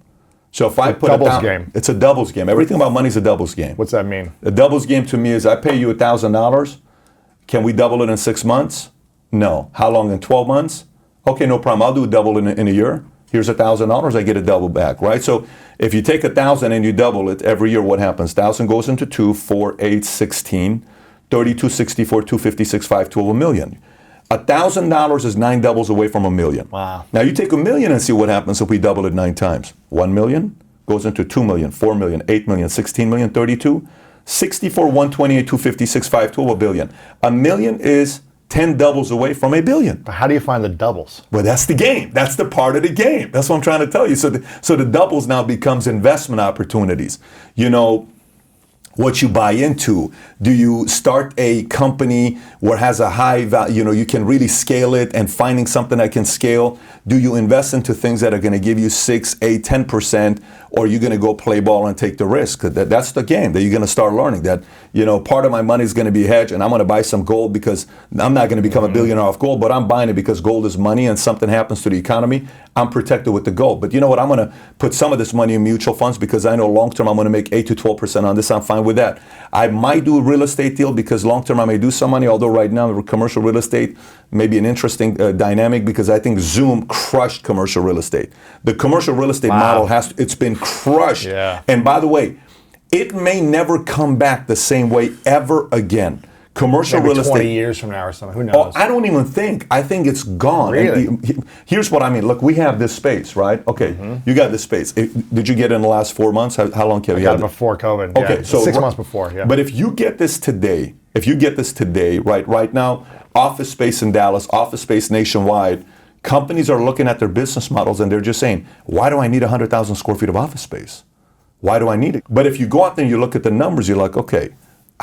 So if I put doubles game. It's a doubles game. Everything about money is a doubles game. What's that mean? A doubles game to me is I pay you $1,000. Can we double it in 6 months? No. How long? In 12 months? Okay, no problem. I'll do a double in a year. Here's $1,000. I get a double back, right? So if you take 1,000 and you double it every year, what happens? 1,000 goes into 2, 4, 8, 16, 32, 64, 256, 5, 12, $1 million. $1,000 is 9 doubles away from $1 million. Wow. Now you take $1 million and see what happens if we double it 9 times. 1 million goes into 2 million, 4 million, 8 million, 16 million, 32, 64, 128, 256, 5, 12, $1 billion. $1 million is 10 doubles away from $1 billion. But how do you find the doubles? Well, that's the game. That's the part of the game. That's what I'm trying to tell you. So the doubles now becomes investment opportunities. What you buy into. Do you start a company where it has a high value, you can really scale it and finding something that can scale? Do you invest into things that are going to give you 6, 8, 10%, or are you going to go play ball and take the risk? That's the game that you're going to start learning that, part of my money is going to be hedged and I'm going to buy some gold because I'm not going to become a billionaire off gold, but I'm buying it because gold is money and something happens to the economy, I'm protected with the gold. But you know what? I'm going to put some of this money in mutual funds because I know long term I'm going to make 8 to 12% on this. I'm fine with that. I might do a real estate deal because long term I may do some money, although right now commercial real estate may be an interesting dynamic because I think Zoom crushed commercial real estate. The commercial real estate model it's been crushed. Yeah. And by the way, it may never come back the same way ever again. Commercial Maybe real estate. 20 years from now or something. Who knows? Oh, I don't even think. I think it's gone. Really? And here's what I mean. Look, we have this space, right? Okay, you got this space. Did you get it in the last 4 months? How long have you got had it it? before COVID. Okay, yeah. so 6 months before. Yeah. But if you get this today, right now, office space in Dallas, office space nationwide, companies are looking at their business models and they're just saying, why do I need 100,000 square feet of office space? Why do I need it? But if you go out there and you look at the numbers, you're like, okay,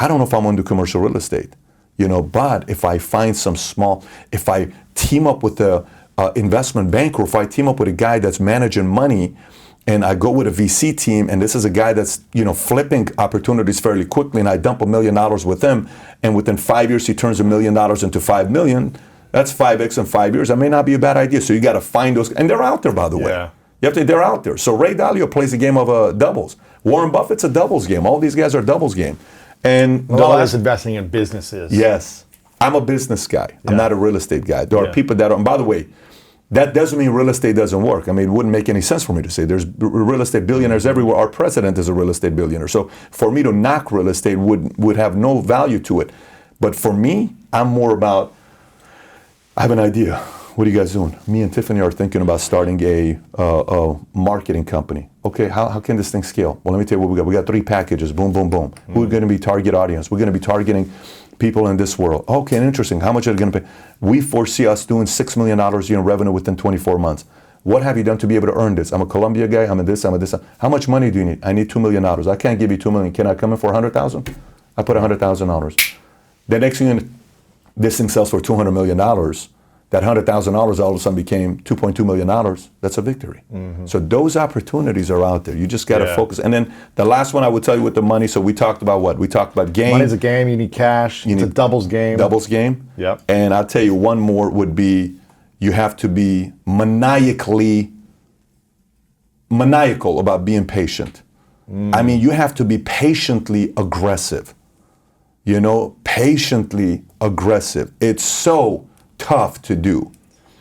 I don't know if I'm going to do commercial real estate. But if I find if I team up with a investment banker, if I team up with a guy that's managing money, and I go with a VC team, and this is a guy that's flipping opportunities fairly quickly, and I dump $1 million with him, and within 5 years he turns $1 million into $5 million. That's 5x in 5 years. That may not be a bad idea. So you got to find those, and they're out there, by the way. Yeah. They're out there. So Ray Dalio plays a game of doubles. Warren Buffett's a doubles game. All these guys are doubles game. And A lot is investing in businesses. yes, I'm a business guy. I'm not a real estate guy. There are people that are, and by the way, that doesn't mean real estate doesn't work. I mean, it wouldn't make any sense for me to say there's real estate billionaires everywhere. Our president is a real estate billionaire. So for me to knock real estate would have no value to it. But for me, I'm more about, I have an idea. What are you guys doing? Me and Tiffany are thinking about starting a marketing company. Okay, how can this thing scale? Well, let me tell you what we got. We got 3 packages. Boom, boom, boom. We're going to be target audience. We're going to be targeting people in this world. Okay, interesting. How much are they going to pay? We foresee us doing $6 million a year in revenue within 24 months. What have you done to be able to earn this? I'm a Columbia guy. I'm a this. How much money do you need? I need $2 million. I can't give you $2 million. Can I come in for $100,000? I put $100,000. The next thing, this thing sells for $200 million. That $100,000 all of a sudden became $2.2 million. That's a victory. So those opportunities are out there. You just got to focus. And then the last one I would tell you with the money. So we talked about what? We talked about game. Money's a game. You need cash. It's a doubles game. Doubles game. Yep. And I'll tell you one more would be you have to be maniacal about being patient. I mean, you have to be patiently aggressive. Patiently aggressive. It's so tough to do.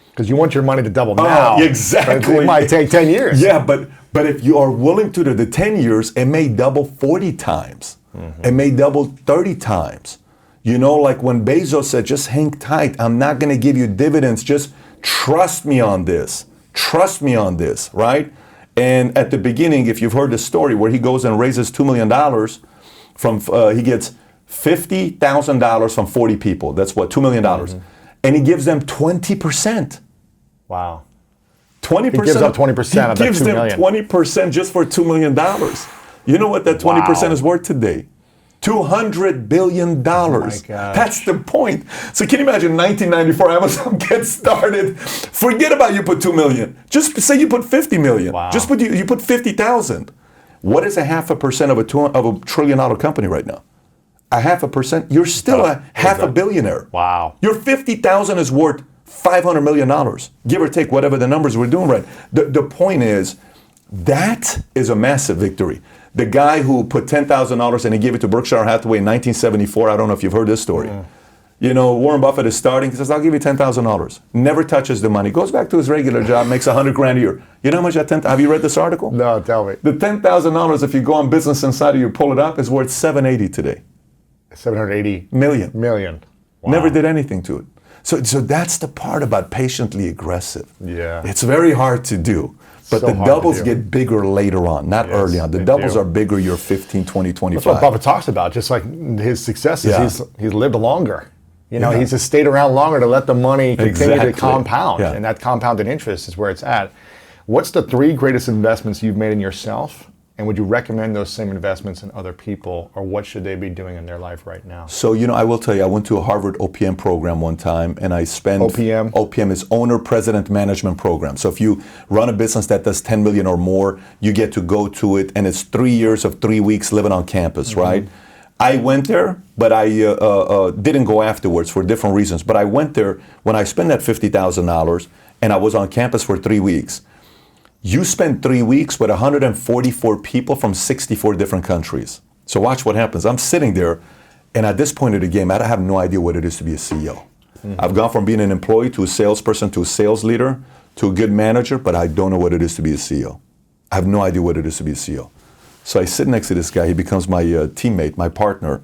Because you want your money to double now. Exactly. But it might take 10 years. Yeah, but if you are willing to do the 10 years, it may double 40 times. It may double 30 times. Like when Bezos said, just hang tight. I'm not going to give you dividends. Just trust me on this. Trust me on this, right? And at the beginning, if you've heard the story where he goes and raises $2 million he gets $50,000 from 40 people. That's what, $2 million. And he gives them 20%. Wow. 20%. He gives up 20% of that $2 million. He gives them 20% just for $2 million. You know what that 20% is worth today? $200 billion. Oh my gosh. That's the point. So can you imagine 1994 Amazon gets started? Forget about you put $2 million. Just say you put $50 million. Wow. Just you put 50,000. What is 0.5% of a $1 trillion company right now? 0.5%, you're still a half a billionaire. Wow. Your 50,000 is worth $500 million, give or take whatever the numbers we're doing right. The point is, that is a massive victory. The guy who put $10,000 and he gave it to Berkshire Hathaway in 1974, I don't know if you've heard this story. Warren Buffett is starting, he says, I'll give you $10,000. Never touches the money, goes back to his regular job, makes $100,000 a year. You know how much that have you read this article? No, tell me. The $10,000, if you go on Business Insider, you pull it up, is worth $780 today. 780 million. Wow. Never did anything to it. So that's the part about patiently aggressive. Yeah. It's very hard to do. But So the hard to doubles do. get bigger later on, not early on. The they doubles do. are bigger, you're 15, 20, 25. That's what Buffett talks about. Just like his successes, Yeah. he's lived longer. Yeah. He's just stayed around longer to let the money continue Exactly. to compound. Yeah. And that compounded interest is where it's at. What's the 3 greatest investments you've made in yourself? And would you recommend those same investments in other people, or what should they be doing in their life right now? So, I will tell you, I went to a Harvard Opm program one time, and I spent... OPM? OPM is Owner President Management Program. So if you run a business that does 10 million or more, you get to go to it, and it's 3 years of 3 weeks living on campus, right? I went there, but I didn't go afterwards for different reasons. But I went there when I spent that $50,000, and I was on campus for 3 weeks. You spend 3 weeks with 144 people from 64 different countries. So watch what happens. I'm sitting there, and at this point of the game, I have no idea what it is to be a CEO. I've gone from being an employee to a salesperson to a sales leader to a good manager, but I don't know what it is to be a CEO. I have no idea what it is to be a CEO. So I sit next to this guy. He becomes my teammate, my partner.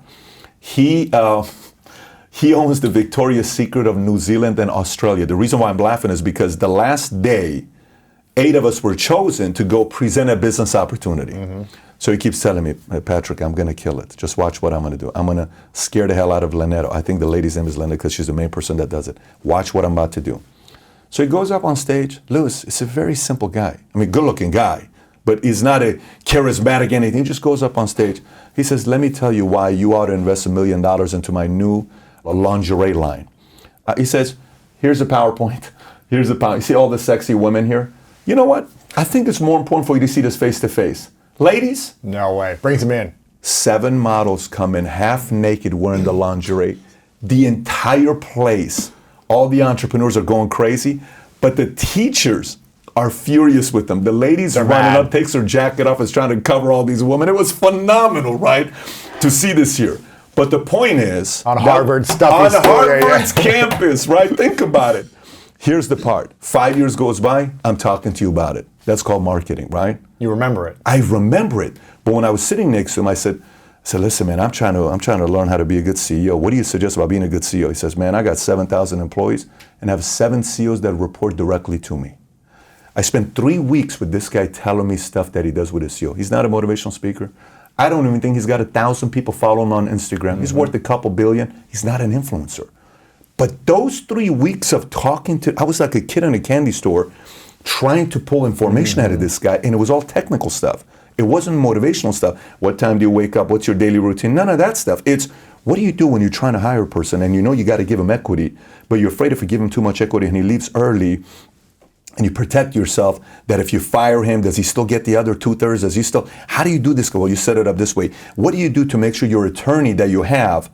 He owns the Victoria's Secret of New Zealand and Australia. The reason why I'm laughing is because the last day, 8 of us were chosen to go present a business opportunity. So he keeps telling me, hey, Patrick, I'm going to kill it. Just watch what I'm going to do. I'm going to scare the hell out of Leneto. I think the lady's name is Leneto because she's the main person that does it. Watch what I'm about to do. So he goes up on stage. Lewis, it's a very simple guy. I mean, good-looking guy, but he's not a charismatic anything. He just goes up on stage. He says, let me tell you why you ought to invest $1 million into my new lingerie line. He says, here's a PowerPoint. Here's a PowerPoint. You see all the sexy women here? You know what? I think it's more important for you to see this face to face. Ladies? No way. Brings him in. 7 models come in half naked wearing the lingerie. The entire place, all the entrepreneurs are going crazy, but the teachers are furious with him. The lady's They're running mad. up, takes her jacket off, is trying to cover all these women. It was phenomenal, right, to see this here. But the point is, On Harvard, stuff on is still- yeah, yeah. Harvard's campus, right? Think about it. Here's the part. 5 years goes by, I'm talking to you about it. That's called marketing, right? You remember it. I remember it. But when I was sitting next to him, I said, listen, man, I'm trying to learn how to be a good CEO. What do you suggest about being a good CEO? He says, man, I got 7,000 employees and have 7 CEOs that report directly to me. I spent 3 weeks with this guy telling me stuff that he does with his CEO. He's not a motivational speaker. I don't even think he's got 1,000 people following him on Instagram. He's worth a couple billion. He's not an influencer. But those 3 weeks of talking to, I was like a kid in a candy store trying to pull information out of this guy, and it was all technical stuff. It wasn't motivational stuff. What time do you wake up? What's your daily routine? None of that stuff. It's what do you do when you're trying to hire a person and you know you got to give him equity, but you're afraid if you give him too much equity and he leaves early, and you protect yourself that if you fire him, does he still get the other 2/3? Does he still, how do you do this? Well, you set it up this way. What do you do to make sure your attorney that you have,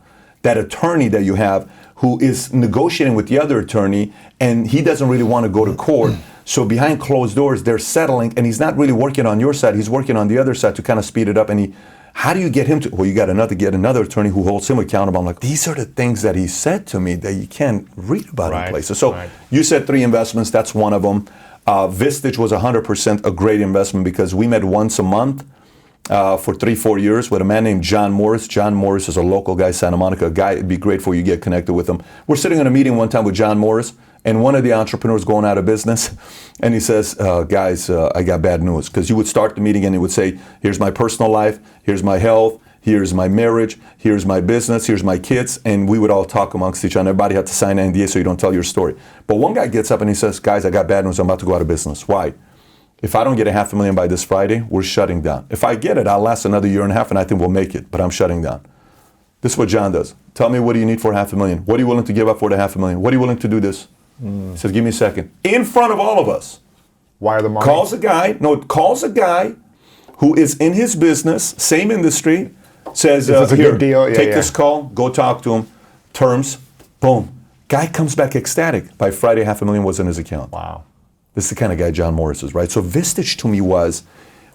who is negotiating with the other attorney and he doesn't really want to go to court, so behind closed doors, they're settling and he's not really working on your side, he's working on the other side to kind of speed it up. And how do you get him to, well, you got to get another attorney who holds him accountable. I'm like, these are the things that he said to me that you can't read about in places. So you said 3 investments, that's one of them. Vistage was 100% a great investment because we met once a month for 3-4 years with a man named John Morris. John Morris is a local guy, Santa Monica guy. It'd be great for you to get connected with him. We're sitting in a meeting one time with John Morris, and one of the entrepreneurs going out of business, and he says, guys, I got bad news. Because you would start the meeting and he would say, here's my personal life, here's my health, here's my marriage, here's my business, here's my kids, and we would all talk amongst each other. Everybody had to sign an NDA so you don't tell your story. But one guy gets up and he says, guys, I got bad news, I'm about to go out of business. Why? If I don't get $500,000 by this Friday, we're shutting down. If I get it, I'll last another 1.5 years and I think we'll make it, but I'm shutting down. This is what John does. Tell me, what do you need for $500,000? What are you willing to give up for the $500,000? What are you willing to do this? He says, give me a second. In front of all of us. Wire the money. Calls a guy who is in his business, same industry, says, This is a here, good deal. Yeah, take yeah. this call, go talk to him, terms, boom. Guy comes back ecstatic. By Friday, $500,000 was in his account. Wow. This is the kind of guy John Morris is, right? So Vistage to me was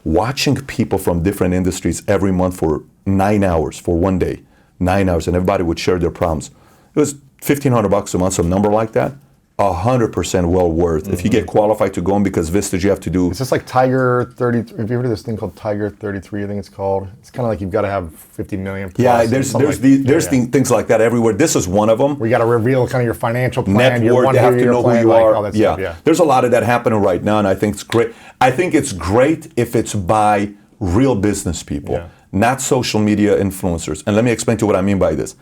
watching people from different industries every month for 9 hours, for one day, 9 hours, and everybody would share their problems. It was $1,500 a month, some number like that. 100% well worth. If you get qualified to go in, because Vistage you have to do. It's just like Tiger 30. Have you heard of this thing called Tiger 33? I think it's called. It's kind of like you've got to have 50 million. Plus, Yeah, there's things like that everywhere. This is one of them. Where you got to reveal kind of your financial plan. Net your worth, they have to know who you like are. all that Yeah. stuff, yeah. There's a lot of that happening right now, and I think it's great. I think it's great if it's by real business people, not social media influencers. And let me explain to you what I mean by this.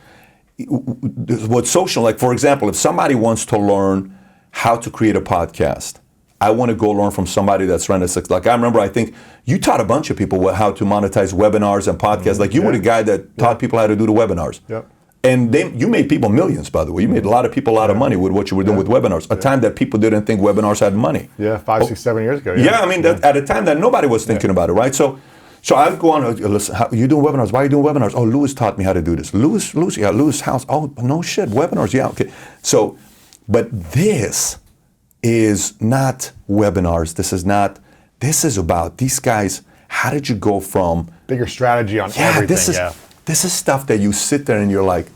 What social, like for example, if somebody wants to learn how to create a podcast, I want to go learn from somebody that's running a, like I remember, I think you taught a bunch of people how to monetize webinars and podcasts. Like you were the guy that taught people how to do the webinars. Yep. And you made people millions, by the way. You made a lot of people a lot of money with what you were doing with webinars. A time that people didn't think webinars had money. Yeah, 5, 6, 7 years ago. Yeah, I mean, at a time that nobody was thinking about it, right? So I'd go on, listen, you doing webinars? Why are you doing webinars? Oh, Louis taught me how to do this. Louis House. Oh, no shit, webinars, yeah, okay. So, but this is not webinars. This is about these guys. How did you go from Bigger strategy on everything. This is stuff that you sit there and you're like,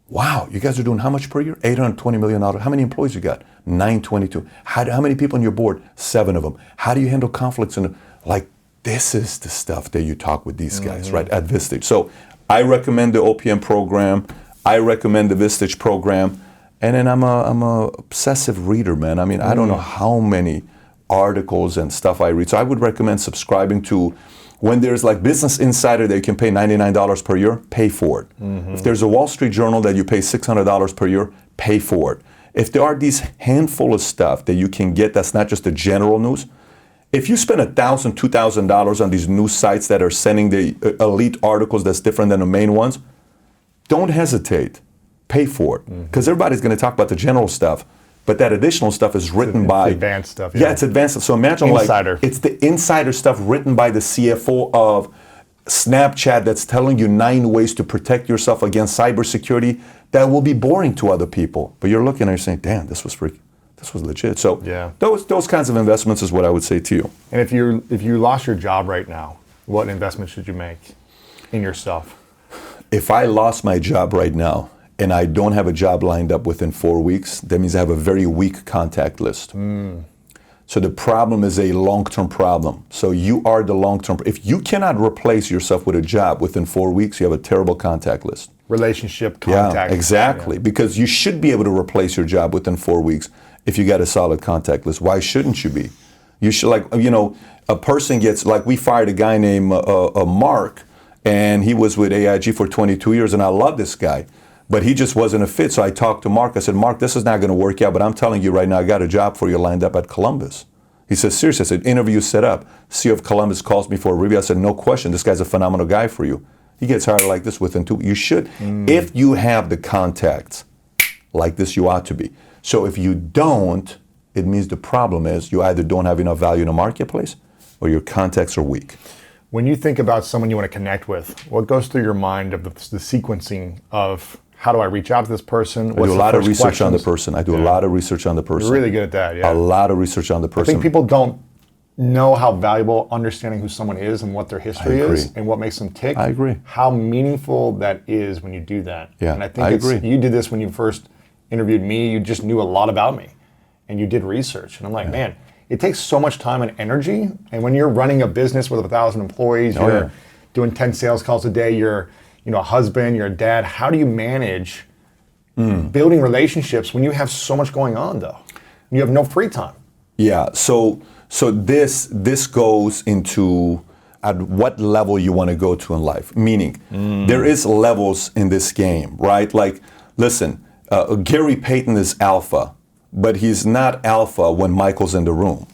wow, you guys are doing how much per year? $820 million. How many employees you got? 922. How many people on your board? 7 of them. How do you handle conflicts? And like, this is the stuff that you talk with these guys, right, at Vistage. So I recommend the Opm program. I recommend the Vistage program. And then I'm a obsessive reader, man. I mean, I don't know how many articles and stuff I read. So I would recommend subscribing to, when there's like Business Insider that you can pay $99 per year, pay for it. If there's a Wall Street Journal that you pay $600 per year, pay for it. If there are these handful of stuff that you can get that's not just the general news, if you spend $1,000, $2,000 on these news sites that are sending the elite articles that's different than the main ones, don't hesitate. Pay for it. Because everybody's going to talk about the general stuff, but that additional stuff is written by advanced stuff. Yeah, it's advanced. So imagine Insider. like it's the insider stuff written by the CFO of Snapchat that's telling you 9 ways to protect yourself against cybersecurity that will be boring to other people. But you're looking and you're saying, damn, this this was legit. So Yeah. those kinds of investments is what I would say to you. And if you lost your job right now, what investment should you make in yourself? If I lost my job right now and I don't have a job lined up within 4 weeks, that means I have a very weak contact list. So the problem is a long-term problem. So you are the long-term. If you cannot replace yourself with a job within 4 weeks, you have a terrible contact list. Relationship contact. Yeah, exactly. Yeah. Because you should be able to replace your job within 4 weeks if you got a solid contact list. Why shouldn't you be? You should, like, a person gets, like, we fired a guy named Mark, and he was with AIG for 22 years, and I love this guy. But he just wasn't a fit. So I talked to Mark. I said, Mark, this is not going to work out, but I'm telling you right now, I got a job for you lined up at Columbus. He said, seriously? I said, interview set up. CEO of Columbus calls me for a review. I said, no question. This guy's a phenomenal guy for you. He gets hired like this within 2 weeks. You should. If you have the contacts like this, you ought to be. So if you don't, it means the problem is you either don't have enough value in the marketplace or your contacts are weak. When you think about someone you want to connect with, what goes through your mind of the sequencing of how do I reach out to this person? I do a lot of research on the person. I do a lot of research on the person. You're really good at that, yeah. A lot of research on the person. I think people don't know how valuable understanding who someone is and what their history I agree. is and what makes them tick. I agree. How meaningful that is when you do that. Yeah, and I think I agree. you did this when you first interviewed me. You just knew a lot about me and you did research. And I'm like, man, it takes so much time and energy. And when you're running a business with 1,000 employees, you're doing 10 sales calls a day, you're a husband, you're a dad. How do you manage building relationships when you have so much going on, though? You have no free time. Yeah. So this goes into at what level you want to go to in life. Meaning, there is levels in this game, right? Like, listen, Gary Payton is alpha, but he's not alpha when Michael's in the room.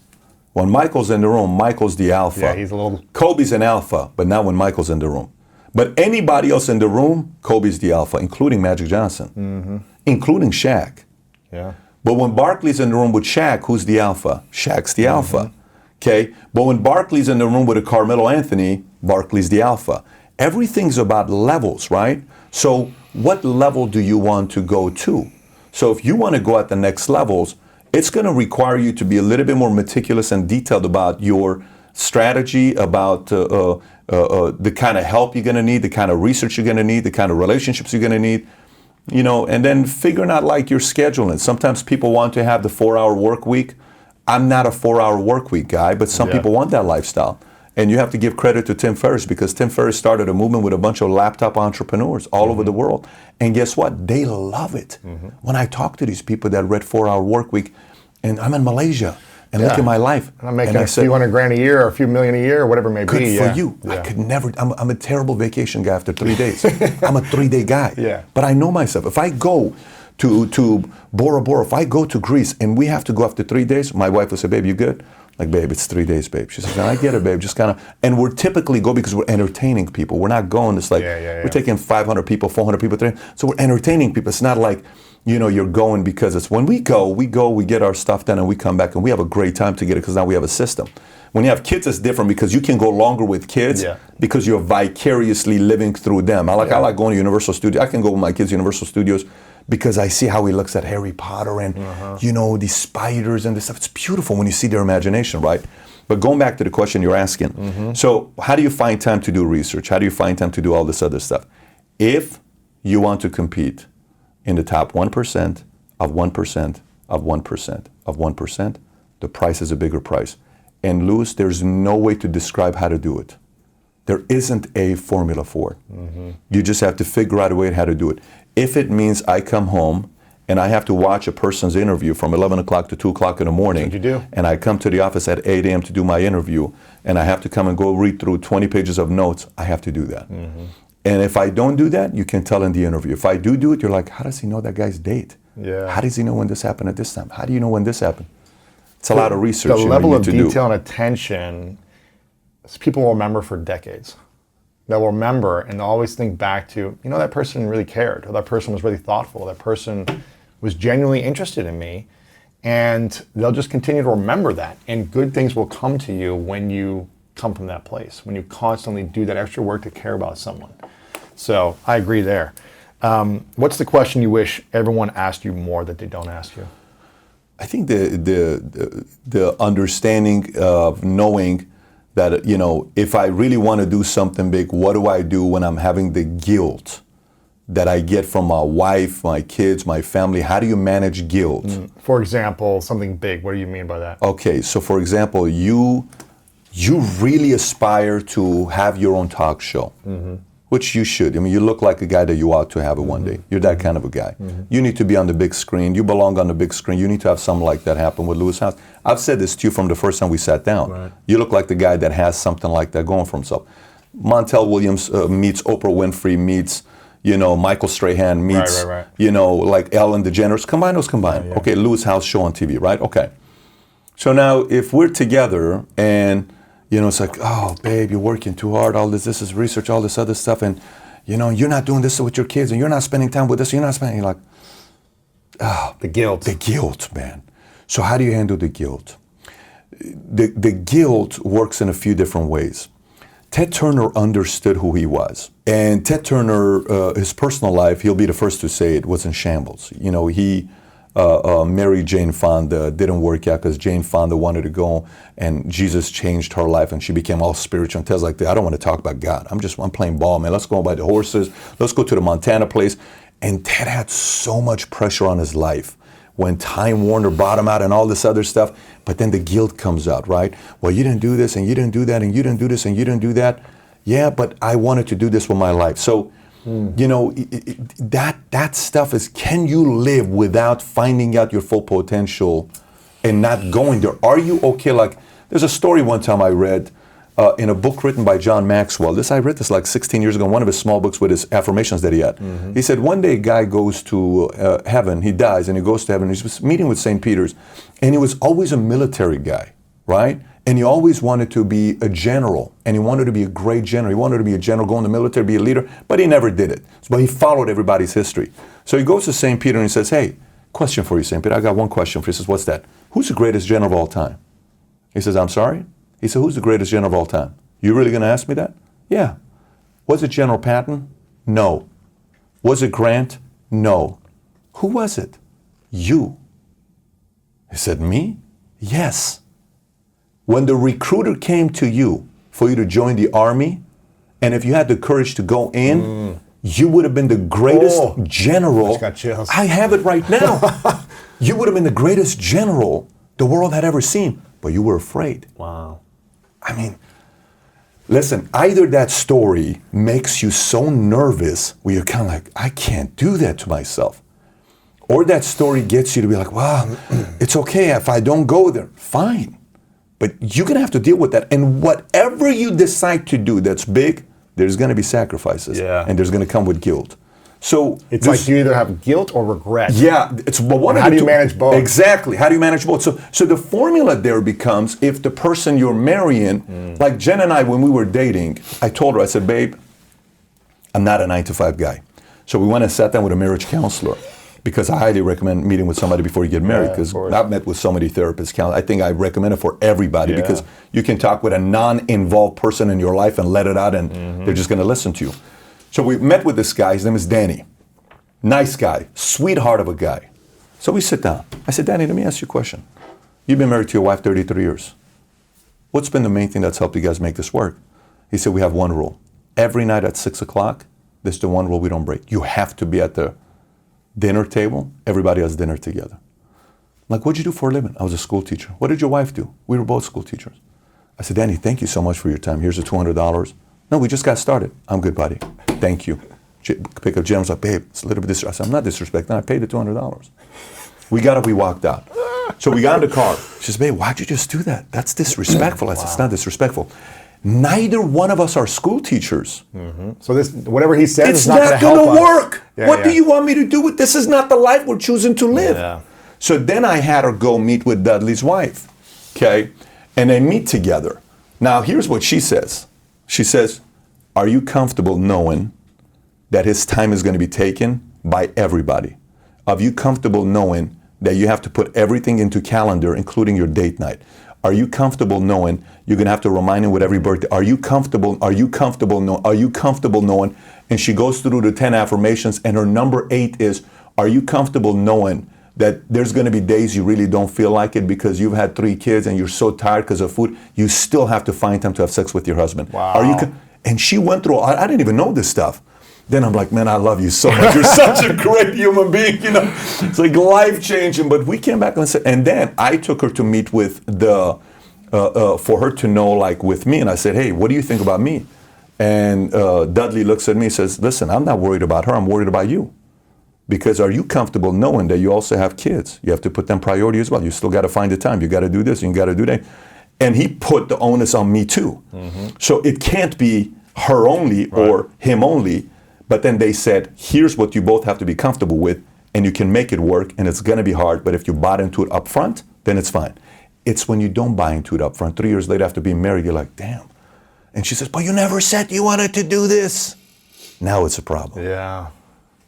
When Michael's in the room, Michael's the alpha. Yeah, he's a little... Kobe's an alpha, but not when Michael's in the room. But anybody else in the room, Kobe's the alpha, including Magic Johnson, including Shaq. Yeah. But when Barkley's in the room with Shaq, who's the alpha? Shaq's the alpha. Okay? But when Barkley's in the room with a Carmelo Anthony, Barkley's the alpha. Everything's about levels, right? So what level do you want to go to? So if you want to go at the next levels, it's going to require you to be a little bit more meticulous and detailed about your strategy, about the kind of help you're going to need, the kind of research you're going to need, the kind of relationships you're going to need, and then figuring out like your scheduling. Sometimes people want to have the 4-hour work week. I'm not a 4-hour work week guy, but some people want that lifestyle. And you have to give credit to Tim Ferriss because Tim Ferriss started a movement with a bunch of laptop entrepreneurs all over the world. And guess what? They love it. When I talk to these people that read 4-hour work week, and I'm in Malaysia, and look at my life. And I'm making a few $100,000 a year or a few million a year or whatever it may good be. for you. I could never, I'm a terrible vacation guy after 3 days. I'm a 3-day guy. Yeah. But I know myself. If I go to Bora Bora, if I go to Greece and we have to go after 3 days, my wife will say, babe, you good? Like, babe, it's 3 days, babe. She says, I get it, babe. Just kind of, and we're typically go because we're entertaining people. We're not going, it's like, we're taking 500 people, 400 people, so we're entertaining people. It's not like, you're going because it's when we go, we get our stuff done and we come back and we have a great time together because now we have a system. When you have kids, it's different because you can go longer with kids because you're vicariously living through them. I like going to Universal Studios. I can go with my kids to Universal Studios because I see how he looks at Harry Potter and, these spiders and this stuff. It's beautiful when you see their imagination, right? But going back to the question you're asking, so how do you find time to do research? How do you find time to do all this other stuff? If you want to compete in the top 1% of 1% of 1% of 1%, the price is a bigger price. And Louis, there's no way to describe how to do it. There isn't a formula for it. You just have to figure out a way how to do it. If it means I come home and I have to watch a person's interview from 11 o'clock to 2 o'clock in the morning, that's what you do. And I come to the office at 8 a.m. to do my interview, and I have to come and go read through 20 pages of notes, I have to do that. And if I don't do that, you can tell in the interview. If I do it, you're like, how does he know that guy's date? Yeah. How does he know when this happened at this time? How do you know when this happened? It's a lot of research. The level of detail and attention, people will remember for decades. They'll remember and they'll always think back to, that person really cared, or that person was really thoughtful, that person was genuinely interested in me, and they'll just continue to remember that. And good things will come to you when you come from that place, when you constantly do that extra work to care about someone. So I agree there. What's the question you wish everyone asked you more that they don't ask you? I think the understanding of knowing that, you know, if I really want to do something big, what do I do when I'm having the guilt that I get from my wife, my kids, my family? How do you manage guilt? For example, something big. What do you mean by that? Okay, so for example, you really aspire to have your own talk show, which you should. I mean, you look like a guy that you ought to have it one day. You're that kind of a guy. You need to be on the big screen. You belong on the big screen. You need to have something like that happen with Lewis House. I've said this to you from the first time we sat down. Right. You look like the guy that has something like that going for himself. Montel Williams meets Oprah Winfrey, meets, you know, Michael Strahan, meets, Right. you know, like Ellen DeGeneres. Combine those, combine. Yeah. Okay, Lewis House show on TV, right? Okay. So now if we're together and, you know, it's like, oh, babe, you're working too hard, all this is research, all this other stuff, and, you know, you're not doing this with your kids, and you're not spending time with this, you're not spending, you're like, oh. The guilt. The guilt, man. So how do you handle the guilt? The guilt works in a few different ways. Ted Turner understood who he was. And Ted Turner, his personal life, he'll be the first to say it, was in shambles. You know, he married Jane Fonda, didn't work out because Jane Fonda wanted to go, and Jesus changed her life, and she became all spiritual. And Ted's like, I don't want to talk about God. I'm playing ball, man. Let's go by the horses. Let's go to the Montana place. And Ted had so much pressure on his life when Time Warner bought him out and all this other stuff. But then the guilt comes out, right? Well, you didn't do this, and you didn't do that, and you didn't do this, and you didn't do that. Yeah, but I wanted to do this with my life. So, you know, that stuff is, can you live without finding out your full potential and not going there? Are you okay? Like, there's a story one time I read in a book written by John Maxwell. I read this like 16 years ago, one of his small books with his affirmations that he had. He said, one day a guy goes to heaven, he dies, and he goes to heaven. He was meeting with St. Peter's, and he was always a military guy, right? And he always wanted to be a general, and he wanted to be a great general. He wanted to be a general, go in the military, be a leader, but he never did it. But he followed everybody's history. So he goes to St. Peter and he says, hey, question for you, St. Peter. I got one question for you. He says, what's that? Who's the greatest general of all time? He says, I'm sorry? He said, who's the greatest general of all time? You really going to ask me that? Yeah. Was it General Patton? No. Was it Grant? No. Who was it? You. He said, me? Yes. When the recruiter came to you for you to join the army, and if you had the courage to go in, you would have been the greatest general. I just got chills. I have it right now. You would have been the greatest general the world had ever seen, but you were afraid. Wow. I mean, listen, either that story makes you so nervous where you're kind of like, I can't do that to myself. Or that story gets you to be like, wow, it's okay if I don't go there. Fine. But you're going to have to deal with that. And whatever you decide to do that's big, there's going to be sacrifices. Yeah. And there's going to come with guilt. So It's like you either have guilt or regret. yeah, it's well, one And of how the do you two- manage both? Exactly. How do you manage both? So the formula there becomes, if the person you're marrying, like Jen and I, when we were dating, I told her, I said, babe, I'm not a 9-to-5 guy. So we went and sat down with a marriage counselor, because I highly recommend meeting with somebody before you get married, because I've met with so many therapists. I think I recommend it for everybody, because you can talk with a non-involved person in your life and let it out, and they're just going to listen to you. So we met with this guy. His name is Danny. Nice guy, sweetheart of a guy. So we sit down. I said, Danny, let me ask you a question. You've been married to your wife 33 years. What's been the main thing that's helped you guys make this work? He said, we have one rule. Every night at 6 o'clock, this is the one rule we don't break. You have to be at the dinner table. Everybody has dinner together. I'm like, what'd you do for a living? I was a school teacher. What did your wife do? We were both school teachers. I said, Danny, thank you so much for your time. Here's the $200. No, we just got started. I'm good, buddy. Thank you. Pick up Jen. I was like, babe, it's a little bit disrespectful. I said, I'm not disrespecting. I paid the $200. We got up, we walked out. So we got in the car. She says, babe, why'd you just do that? That's disrespectful. I said, it's not disrespectful. Neither one of us are school teachers. So this, whatever he says, It's is not not going going to to help us. work. Yeah, What yeah. do you want me to do with this? Is not the life we're choosing to live. Yeah. So then I had her go meet with Dudley's wife, okay? And they meet together. Now, here's what she says. She says, are you comfortable knowing that his time is going to be taken by everybody? Are you comfortable knowing that you have to put everything into calendar, including your date night? Are you comfortable knowing you're going to have to remind him with every birthday? Are you comfortable knowing? And she goes through the 10 affirmations, and her number 8 is, are you comfortable knowing that there's going to be days you really don't feel like it because you've had 3 kids and you're so tired because of food, you still have to find time to have sex with your husband. Wow. And she went through, I didn't even know this stuff. Then I'm like, man, I love you so much. You're such a great human being, you know. It's like life-changing. But we came back and said, and then I took her to meet with for her to know, like, with me. And I said, hey, what do you think about me? And Dudley looks at me and says, listen, I'm not worried about her. I'm worried about you. Because are you comfortable knowing that you also have kids? You have to put them priority as well. You still got to find the time. You got to do this and you got to do that. And he put the onus on me too. So it can't be her only or him only. But then they said, here's what you both have to be comfortable with, and you can make it work, and it's going to be hard, but if you bought into it up front, then it's fine. It's when you don't buy into it up front, 3 years later after being married, you're like, damn. And she says, but you never said you wanted to do this. Now it's a problem. Yeah.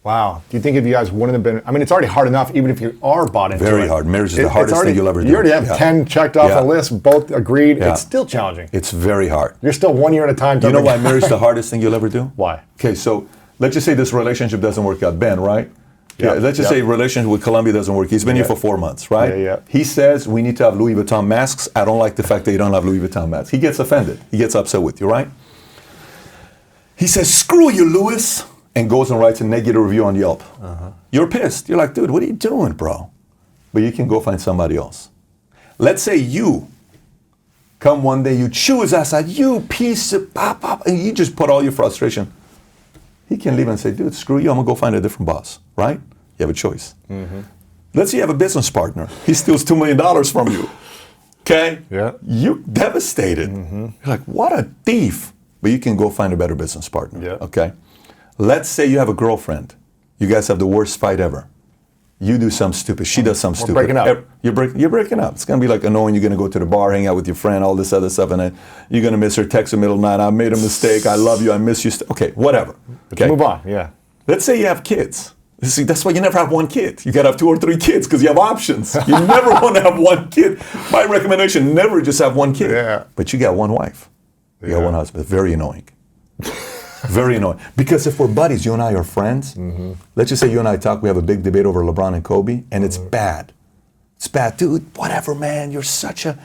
Wow. Do you think if you guys wouldn't have been, I mean, it's already hard enough, even if you are bought into it. Very hard. Marriage is the hardest thing you'll ever do. You already have 10 checked off a list, both agreed. Yeah. It's still challenging. It's very hard. You're still 1 year at a time. You know why marriage is the hardest thing you'll ever do? Why? Okay, so let's just say this relationship doesn't work out. Ben, right? Yeah. Let's just say relationship with Columbia doesn't work. He's been here for 4 months, right? Yeah. He says we need to have Louis Vuitton masks. I don't like the fact that you don't have Louis Vuitton masks. He gets offended. He gets upset with you, right? He says, screw you, Louis, and goes and writes a negative review on Yelp. You're pissed. You're like, dude, what are you doing, bro? But you can go find somebody else. Let's say you come one day, you chew his ass out, you piece of pop, and you just put all your frustration. He can leave and say, dude, screw you, I'm gonna go find a different boss, right? You have a choice. Let's say you have a business partner. He steals $2 million from you, okay? Yeah. You're devastated. You're like, what a thief. But you can go find a better business partner, okay? Let's say you have a girlfriend. You guys have the worst fight ever. You do something stupid. She does something stupid. Breaking up. You're breaking up. It's going to be like annoying. You're going to go to the bar, hang out with your friend, all this other stuff, and then you're going to miss her text in the middle of the night. I made a mistake. I love you. I miss you. Okay, whatever. Okay. Move on, yeah. Let's say you have kids. See, that's why you never have one kid. You got to have 2 or 3 kids because you have options. You never want to have one kid. My recommendation, never just have one kid. Yeah. But you got one wife. You got one husband. Very annoying. Very annoying. Because if we're buddies, you and I are friends, let's just say you and I talk, we have a big debate over LeBron and Kobe, and it's bad. It's bad. Dude, whatever, man. You're such a,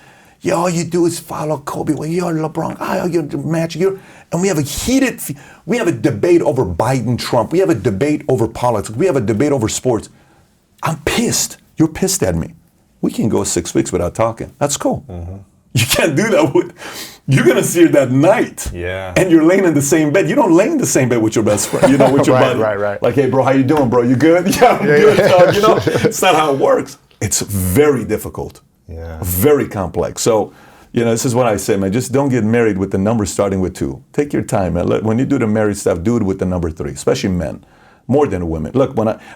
all you do is follow Kobe. Well, you're LeBron. You're the match. And we have we have a debate over Biden, Trump. We have a debate over politics. We have a debate over sports. I'm pissed. You're pissed at me. We can go 6 weeks without talking. That's cool. You can't do that you're going to see her that night. Yeah. And you're laying in the same bed. You don't lay in the same bed with your best friend, with your buddy. Right. Like, hey, bro, how you doing, bro? You good? Yeah, I'm good. It's not how it works. It's very difficult. Yeah. Very complex. So, this is what I say, man. Just don't get married with the number starting with 2. Take your time, man. When you do the married stuff, do it with the number 3, especially men. More than women. Look,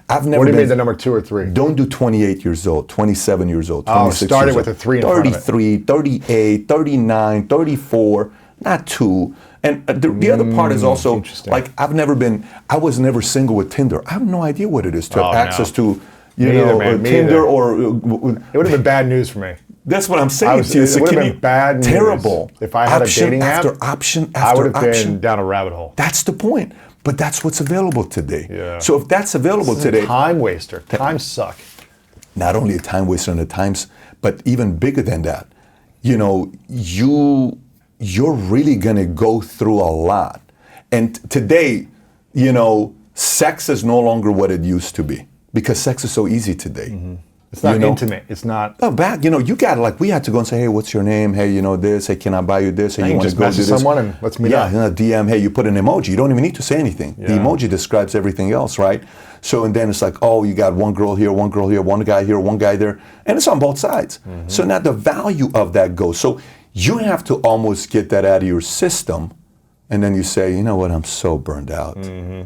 I've never What do you mean the number 2 or 3? Don't do 28 years old, 27 years old, 26 started years with old. a 3 in front of it. 33, 38, 39, 34, not 2. And the other part is also, like, I was never single with Tinder. I have no idea what it is to have access to, Tinder or... it would have been bad news for me. That's what I'm saying to you. It would have been bad news. Terrible. If I had a dating app, option I would have option. been down a rabbit hole. That's the point. But that's what's available today. Yeah. So if that's available today... Time waster. Times suck. Not only a time waster and a times, but even bigger than that. You're really going to go through a lot. And today, sex is no longer what it used to be because sex is so easy today. It's not intimate. It's not. Oh, back, you got we had to go and say, hey, what's your name? Hey, this. Hey, can I buy you this? Hey, you want just to go do message this? someone and let's meet up. DM. Hey, you put an emoji. You don't even need to say anything. Yeah. The emoji describes everything else, right? So and then it's like, oh, you got one girl here, one guy here, one guy there, and it's on both sides. So now the value of that goes. So you have to almost get that out of your system, and then you say, you know what? I'm so burned out.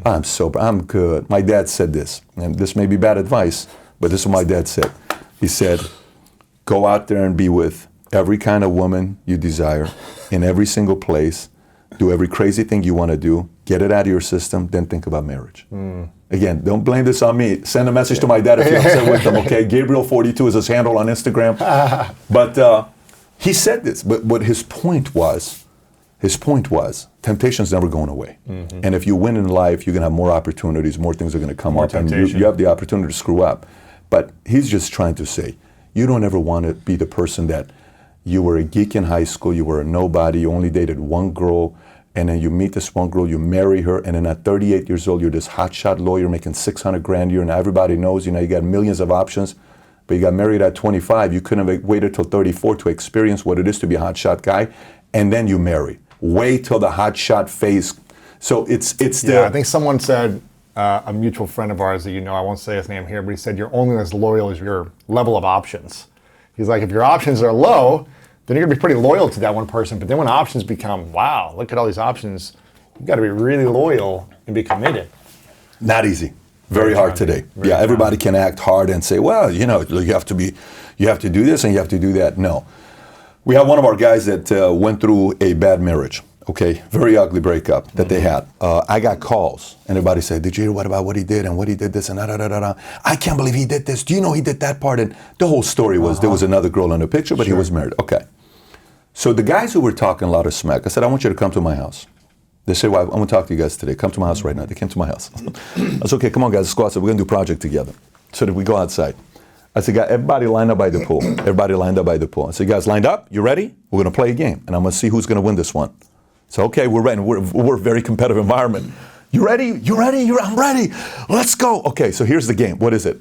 I'm good. My dad said this, and this may be bad advice, but this is what my dad said. He said, go out there and be with every kind of woman you desire in every single place. Do every crazy thing you want to do. Get it out of your system, then think about marriage. Again, don't blame this on me. Send a message to my dad if you're upset with him, okay? Gabriel42 is his handle on Instagram. But he said this, but what his point was, temptation's never going away. And if you win in life, you're going to have more opportunities, more things are going to come up, and you have the opportunity to screw up. But he's just trying to say, you don't ever want to be the person that you were a geek in high school, you were a nobody, you only dated one girl, and then you meet this one girl, you marry her, and then at 38 years old, you're this hotshot lawyer making 600 grand a year, and everybody knows, you got millions of options, but you got married at 25, you couldn't have waited till 34 to experience what it is to be a hotshot guy, and then you marry. Wait till the hotshot phase. So it's I think someone said, a mutual friend of ours that I won't say his name here, but he said you're only as loyal as your level of options. He's like, if your options are low, then you're gonna be pretty loyal to that one person. But then when options become, wow, look at all these options, you gotta be really loyal and be committed. Not easy. Very hard today. Everybody can act hard and say, well, you have to do this and you have to do that. No. We have one of our guys that went through a bad marriage. Okay, very ugly breakup that they had. I got calls, and everybody said, did you hear what he did, and what he did this, and da-da-da-da-da. I can't believe he did this. Do you know he did that part? And the whole story was there was another girl in the picture, but he was married. Okay. So the guys who were talking a lot of smack, I said, I want you to come to my house. They said, well, I'm going to talk to you guys today. Come to my house right now. They came to my house. I said, okay, come on, guys, let's go outside. We're going to do a project together. So we go outside. I said, guys, everybody lined up by the pool. Everybody lined up by the pool. I said, guys, lined up? You ready? We're going to play a game, and I'm going to see who's going to win this one. So, okay, we're ready. We're a very competitive environment. You ready? You ready? I'm ready. Let's go. Okay, so here's the game. What is it?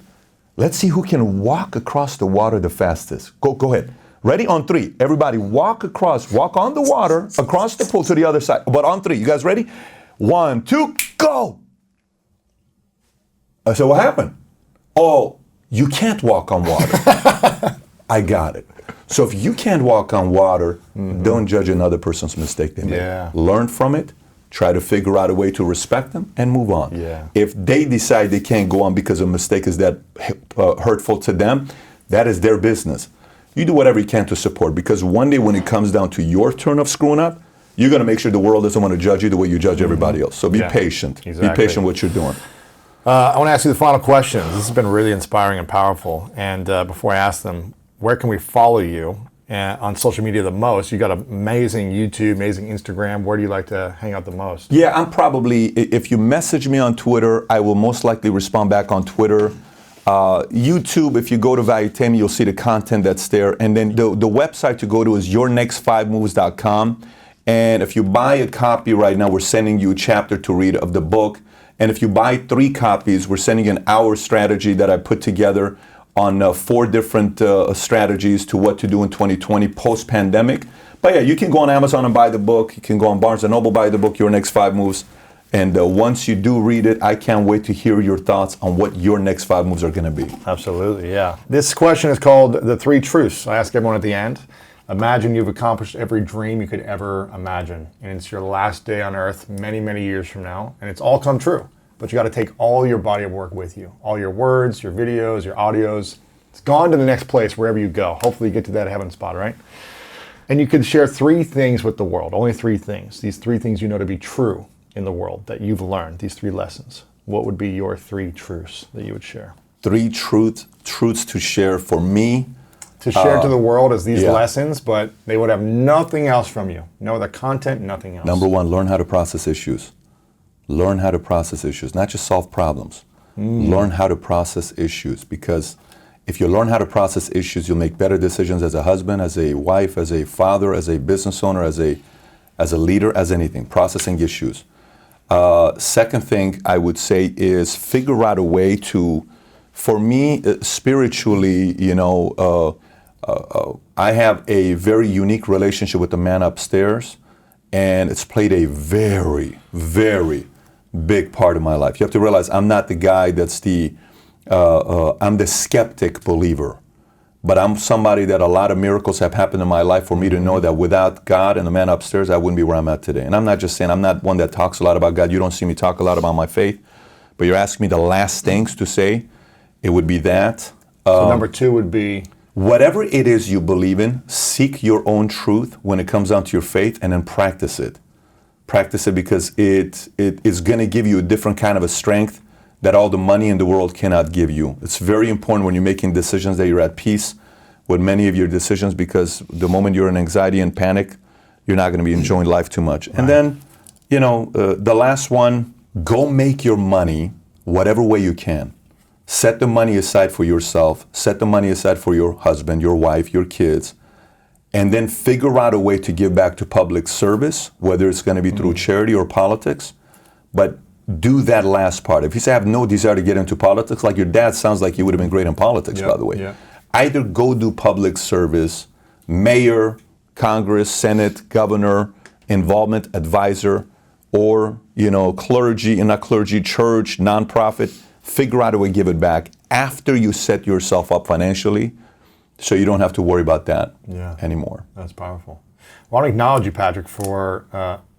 Let's see who can walk across the water the fastest. Go ahead. Ready? On 3. Everybody walk on the water, across the pool to the other side. But on 3. You guys ready? 1, 2, go. I said, what happened? Oh, you can't walk on water. I got it. So if you can't walk on water, don't judge another person's mistake they made. Learn from it, try to figure out a way to respect them, and move on. If they decide they can't go on because a mistake is that hurtful to them, that is their business. You do whatever you can to support, because one day when it comes down to your turn of screwing up, you're going to make sure the world doesn't want to judge you the way you judge everybody else. So be patient. Be patient with what you're doing. I want to ask you the final questions. This has been really inspiring and powerful. And before I ask them, where can we follow you on social media the most? You got amazing YouTube, amazing Instagram. Where do you like to hang out the most? Yeah, I'm probably, if you message me on Twitter, I will most likely respond back on Twitter. YouTube, if you go to Valuetame, you'll see the content that's there. And then the website to go to is yournext5moves.com. And if you buy a copy right now, we're sending you a chapter to read of the book. And if you buy 3 copies, we're sending an hour strategy that I put together on 4 different strategies to what to do in 2020 post-pandemic. But yeah, you can go on Amazon and buy the book. You can go on Barnes & Noble, buy the book, Your Next 5 Moves. And once you do read it, I can't wait to hear your thoughts on what your next 5 moves are going to be. Absolutely, yeah. This question is called The 3 Truths. I ask everyone at the end. Imagine you've accomplished every dream you could ever imagine. And it's your last day on earth many, many years from now. And it's all come true. But you got to take all your body of work with you. All your words, your videos, your audios. It's gone to the next place wherever you go. Hopefully you get to that heaven spot, right? And you could share 3 things with the world. Only 3 things. These 3 things you know to be true in the world that you've learned. These 3 lessons. What would be your 3 truths that you would share? 3 truths to share for me. To share to the world as these lessons, but they would have nothing else from you. No other content, nothing else. Number 1, learn how to process issues. Learn how to process issues, not just solve problems. Learn how to process issues, because if you learn how to process issues, you'll make better decisions as a husband, as a wife, as a father, as a business owner, as a leader, as anything. Processing issues. Second thing I would say is figure out a way to, for me, spiritually, I have a very unique relationship with the man upstairs, and it's played a very, very big part of my life. You have to realize I'm not the guy that's I'm the skeptic believer, but I'm somebody that a lot of miracles have happened in my life for me to know that without God and the man upstairs, I wouldn't be where I'm at today. And I'm not just saying, I'm not one that talks a lot about God. You don't see me talk a lot about my faith, but you're asking me the last things to say, it would be that. So number 2 would be? Whatever it is you believe in, seek your own truth when it comes down to your faith, and then practice it. Practice it, because it is going to give you a different kind of a strength that all the money in the world cannot give you. It's very important when you're making decisions that you're at peace with many of your decisions, because the moment you're in anxiety and panic, you're not going to be enjoying life too much. Right. And then, the last one, go make your money whatever way you can. Set the money aside for yourself. Set the money aside for your husband, your wife, your kids. And then figure out a way to give back to public service, whether it's going to be through charity or politics. But do that last part. If you say, I have no desire to get into politics, like your dad sounds like he would have been great in politics, by the way. Yeah. Either go do public service, mayor, Congress, Senate, governor, involvement advisor, or, clergy, not clergy, church, nonprofit. Figure out a way to give it back after you set yourself up financially, so you don't have to worry about that anymore. That's powerful. Well, I want to acknowledge you, Patrick, for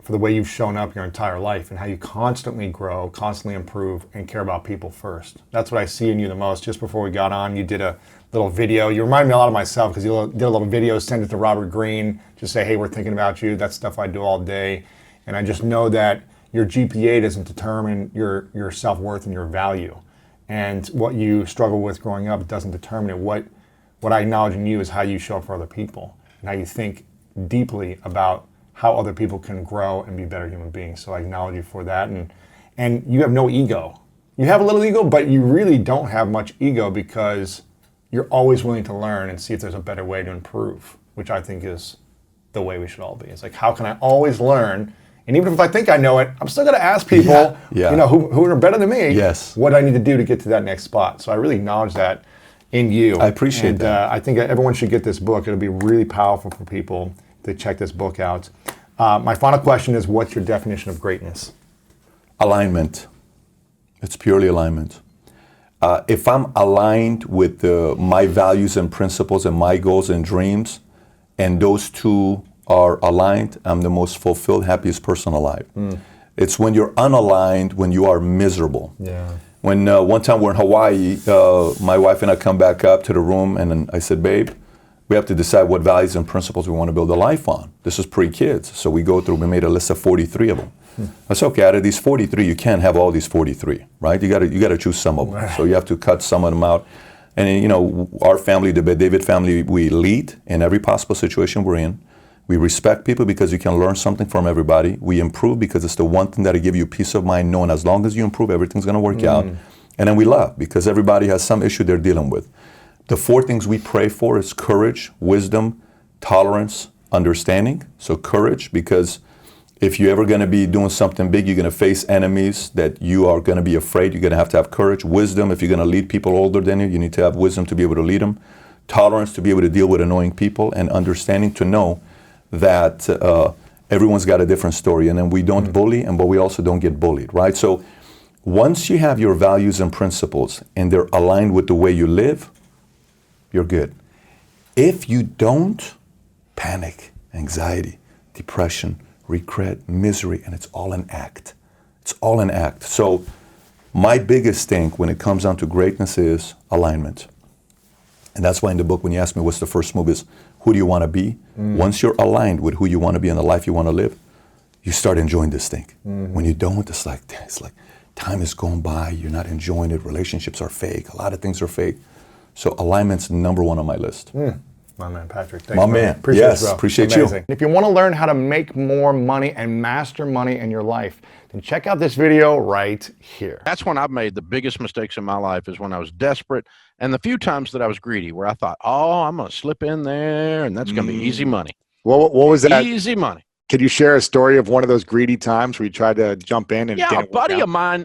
the way you've shown up your entire life and how you constantly grow, constantly improve, and care about people first. That's what I see in you the most. Just before we got on, you did a little video. You remind me a lot of myself because you did a little video, send it to Robert Greene, just say, hey, we're thinking about you. That's stuff I do all day. And I just know that your GPA doesn't determine your self-worth and your value. And what you struggle with growing up doesn't determine it. What I acknowledge in you is how you show up for other people and how you think deeply about how other people can grow and be better human beings. So I acknowledge you for that. And you have no ego. You have a little ego, but you really don't have much ego because you're always willing to learn and see if there's a better way to improve, which I think is the way we should all be. It's like, how can I always learn? And even if I think I know it, I'm still going to ask people, who are better than me, what I need to do to get to that next spot. So I really acknowledge that in you. I appreciate that. I think everyone should get this book. It'll be really powerful for people to check this book out. My final question is, what's your definition of greatness? Alignment. It's purely alignment. If I'm aligned with my values and principles and my goals and dreams, and those two are aligned, I'm the most fulfilled, happiest person alive. It's when you're unaligned, when you are miserable. When one time we're in Hawaii, my wife and I come back up to the room, and then I said, babe, we have to decide what values and principles we want to build a life on. This is pre-kids, so we made a list of 43 of them. That's okay. Out of these 43, you can't have all these 43, right? You got to choose some of them. So you have to cut some of them out. And our family, the David family, we lead in every possible situation we're in. We respect people because you can learn something from everybody. We improve because it's the one thing that'll give you peace of mind, knowing as long as you improve, everything's going to work out. And then we love because everybody has some issue they're dealing with. The 4 things we pray for is courage, wisdom, tolerance, understanding. So courage, because if you're ever going to be doing something big, you're going to face enemies that you are going to be afraid. You're going to have courage. Wisdom, if you're going to lead people older than you, you need to have wisdom to be able to lead them. Tolerance, to be able to deal with annoying people. And understanding, to know that everyone's got a different story. And then we don't bully, but we also don't get bullied, right? So once you have your values and principles and they're aligned with the way you live, you're good. If you don't, panic, anxiety, depression, regret, misery, and it's all an act. It's all an act. So my biggest thing when it comes down to greatness is alignment. And that's why in the book, when you ask me what's the first move, is who do you want to be? Once you're aligned with who you want to be and the life you want to live, you start enjoying this thing. When you don't, it's like time is going by, you're not enjoying it, relationships are fake, a lot of things are fake. So alignment's number 1 on my list. My man, Patrick. Thanks, my man. Appreciate you. If you want to learn how to make more money and master money in your life, then check out this video right here. That's when I've made the biggest mistakes in my life, is when I was desperate, and the few times that I was greedy, where I thought, oh, I'm going to slip in there and that's going to be easy money. What was that? Easy money. Could you share a story of one of those greedy times where you tried to jump in and a buddy of mine